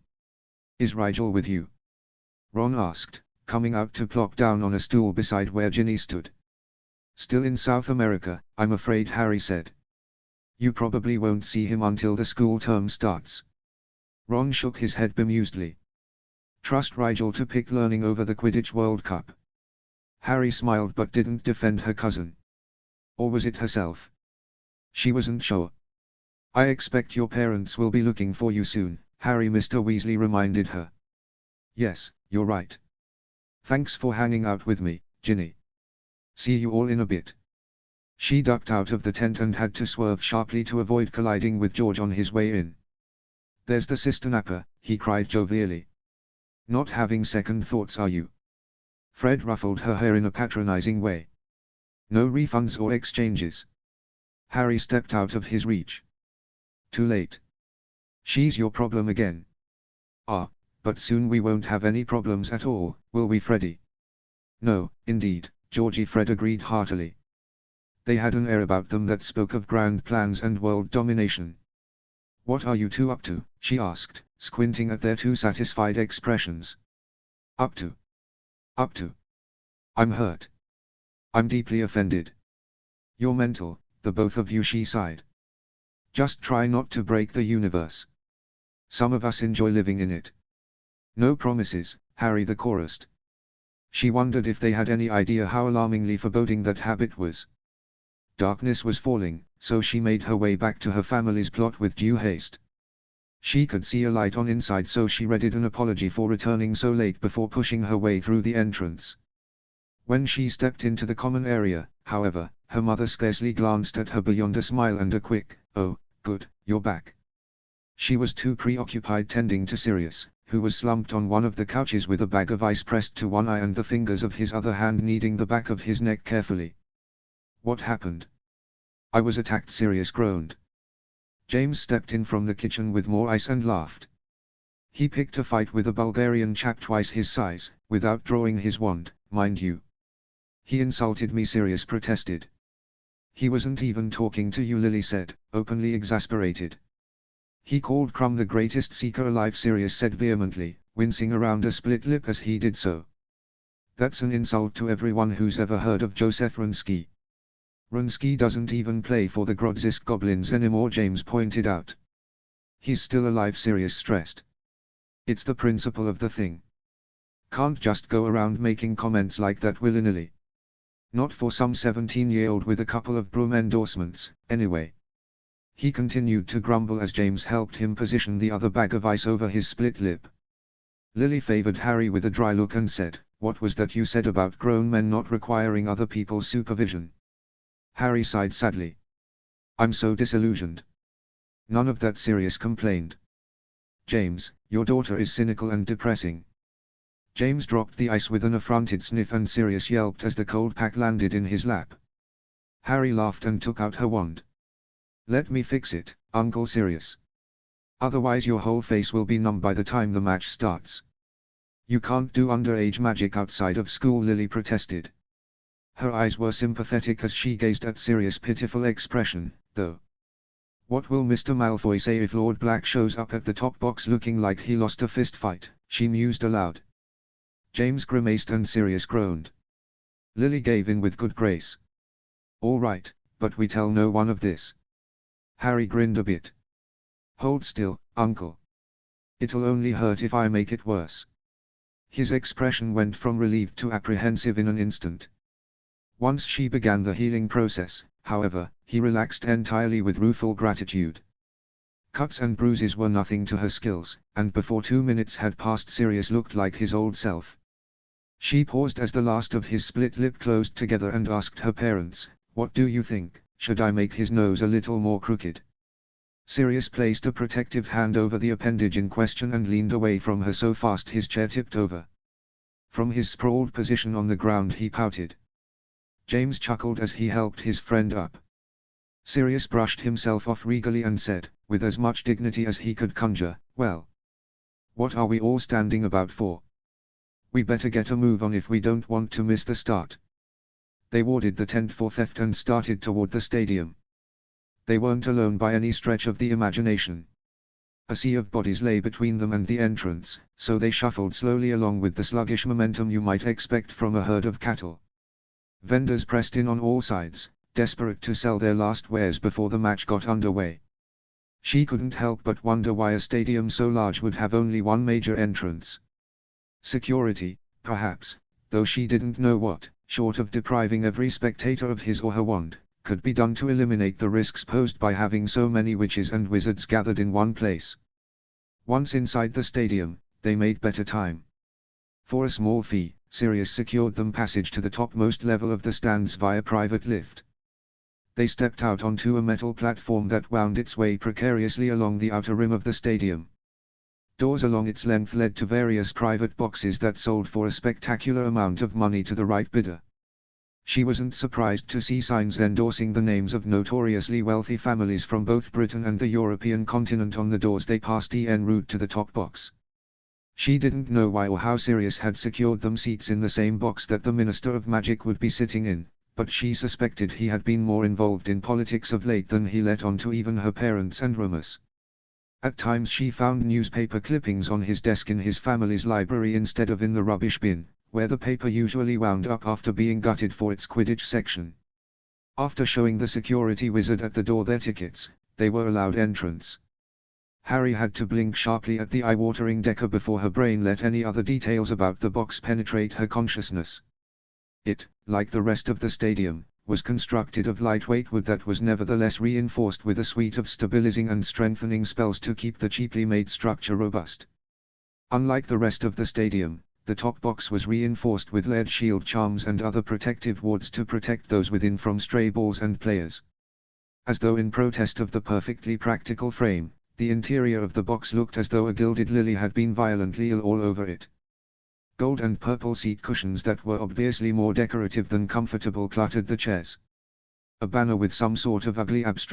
Is Rigel with you? Ron asked, coming out to plop down on a stool beside where Ginny stood. Still in South America, I'm afraid, Harry said. You probably won't see him until the school term starts. Ron shook his head bemusedly. Trust Rigel to pick learning over the Quidditch World Cup. Harry smiled but didn't defend her cousin. Or was it herself? She wasn't sure. I expect your parents will be looking for you soon, Harry, Mr. Weasley reminded her. Yes, you're right. Thanks for hanging out with me, Ginny. See you all in a bit. She ducked out of the tent and had to swerve sharply to avoid colliding with George on his way in. There's the Sister Napper, he cried jovially. Not having second thoughts, are you? Fred ruffled her hair in a patronizing way. No refunds or exchanges. Harry stepped out of his reach. Too late. She's your problem again. Ah, but soon we won't have any problems at all, will we, Freddy? No, indeed, Georgie, Fred agreed heartily. They had an air about them that spoke of grand plans and world domination. What are you two up to? She asked, squinting at their two satisfied expressions. Up to? Up to? I'm hurt. I'm deeply offended. You're mental, the both of you, she sighed. Just try not to break the universe. Some of us enjoy living in it. No promises, Harry the chorused. She wondered if they had any idea how alarmingly foreboding that habit was. Darkness was falling, so she made her way back to her family's plot with due haste. She could see a light on inside, so she readied an apology for returning so late before pushing her way through the entrance. When she stepped into the common area, however, her mother scarcely glanced at her beyond a smile and a quick, "Oh, good, you're back." She was too preoccupied tending to Sirius, who was slumped on one of the couches with a bag of ice pressed to one eye and the fingers of his other hand kneading the back of his neck carefully. "What happened?" "I was attacked," Sirius groaned. James stepped in from the kitchen with more ice and laughed. "He picked a fight with a Bulgarian chap twice his size, without drawing his wand, mind you." "He insulted me," Sirius protested. "He wasn't even talking to you," Lily said, openly exasperated. "He called Crumb the greatest seeker alive," Sirius said vehemently, wincing around a split lip as he did so. "That's an insult to everyone who's ever heard of Joseph Runsky." "Runsky doesn't even play for the Grodzisk Goblins anymore," James pointed out. "He's still alive," Sirius stressed. "It's the principle of the thing. Can't just go around making comments like that willy-nilly. Not for some 17-year-old with a couple of broom endorsements, anyway." He continued to grumble as James helped him position the other bag of ice over his split lip. Lily favored Harry with a dry look and said, "What was that you said about grown men not requiring other people's supervision?" Harry sighed sadly. "I'm so disillusioned." "None of that," Sirius complained. "James, your daughter is cynical and depressing." James dropped the ice with an affronted sniff and Sirius yelped as the cold pack landed in his lap. Harry laughed and took out her wand. "Let me fix it, Uncle Sirius. Otherwise your whole face will be numb by the time the match starts." "You can't do underage magic outside of school," Lily protested. Her eyes were sympathetic as she gazed at Sirius' pitiful expression, though. "What will Mr. Malfoy say if Lord Black shows up at the top box looking like he lost a fist fight?" she mused aloud. James grimaced and Sirius groaned. Lily gave in with good grace. "All right, but we tell no one of this." Harry grinned a bit. "Hold still, Uncle. It'll only hurt if I make it worse." His expression went from relieved to apprehensive in an instant. Once she began the healing process, however, he relaxed entirely with rueful gratitude. Cuts and bruises were nothing to her skills, and before 2 minutes had passed Sirius looked like his old self. She paused as the last of his split lip closed together and asked her parents, "What do you think, should I make his nose a little more crooked?" Sirius placed a protective hand over the appendage in question and leaned away from her so fast his chair tipped over. From his sprawled position on the ground he pouted. James chuckled as he helped his friend up. Sirius brushed himself off regally and said, with as much dignity as he could conjure, "Well, what are we all standing about for? We better get a move on if we don't want to miss the start." They warded the tent for theft and started toward the stadium. They weren't alone by any stretch of the imagination. A sea of bodies lay between them and the entrance, so they shuffled slowly along with the sluggish momentum you might expect from a herd of cattle. Vendors pressed in on all sides, desperate to sell their last wares before the match got underway. She couldn't help but wonder why a stadium so large would have only one major entrance. Security, perhaps, though she didn't know what, short of depriving every spectator of his or her wand, could be done to eliminate the risks posed by having so many witches and wizards gathered in one place. Once inside the stadium, they made better time. For a small fee, Sirius secured them passage to the topmost level of the stands via private lift. They stepped out onto a metal platform that wound its way precariously along the outer rim of the stadium. Doors along its length led to various private boxes that sold for a spectacular amount of money to the right bidder. She wasn't surprised to see signs endorsing the names of notoriously wealthy families from both Britain and the European continent on the doors they passed en route to the top box. She didn't know why or how Sirius had secured them seats in the same box that the Minister of Magic would be sitting in, but she suspected he had been more involved in politics of late than he let on to even her parents and rumors. At times she found newspaper clippings on his desk in his family's library instead of in the rubbish bin, where the paper usually wound up after being gutted for its Quidditch section. After showing the security wizard at the door their tickets, they were allowed entrance. Harry had to blink sharply at the eye-watering decker before her brain let any other details about the box penetrate her consciousness. It, like the rest of the stadium, was constructed of lightweight wood that was nevertheless reinforced with a suite of stabilizing and strengthening spells to keep the cheaply made structure robust. Unlike the rest of the stadium, the top box was reinforced with lead shield charms and other protective wards to protect those within from stray balls and players. As though in protest of the perfectly practical frame, the interior of the box looked as though a gilded lily had been violently ill all over it. Gold and purple seat cushions that were obviously more decorative than comfortable cluttered the chairs. A banner with some sort of ugly abstract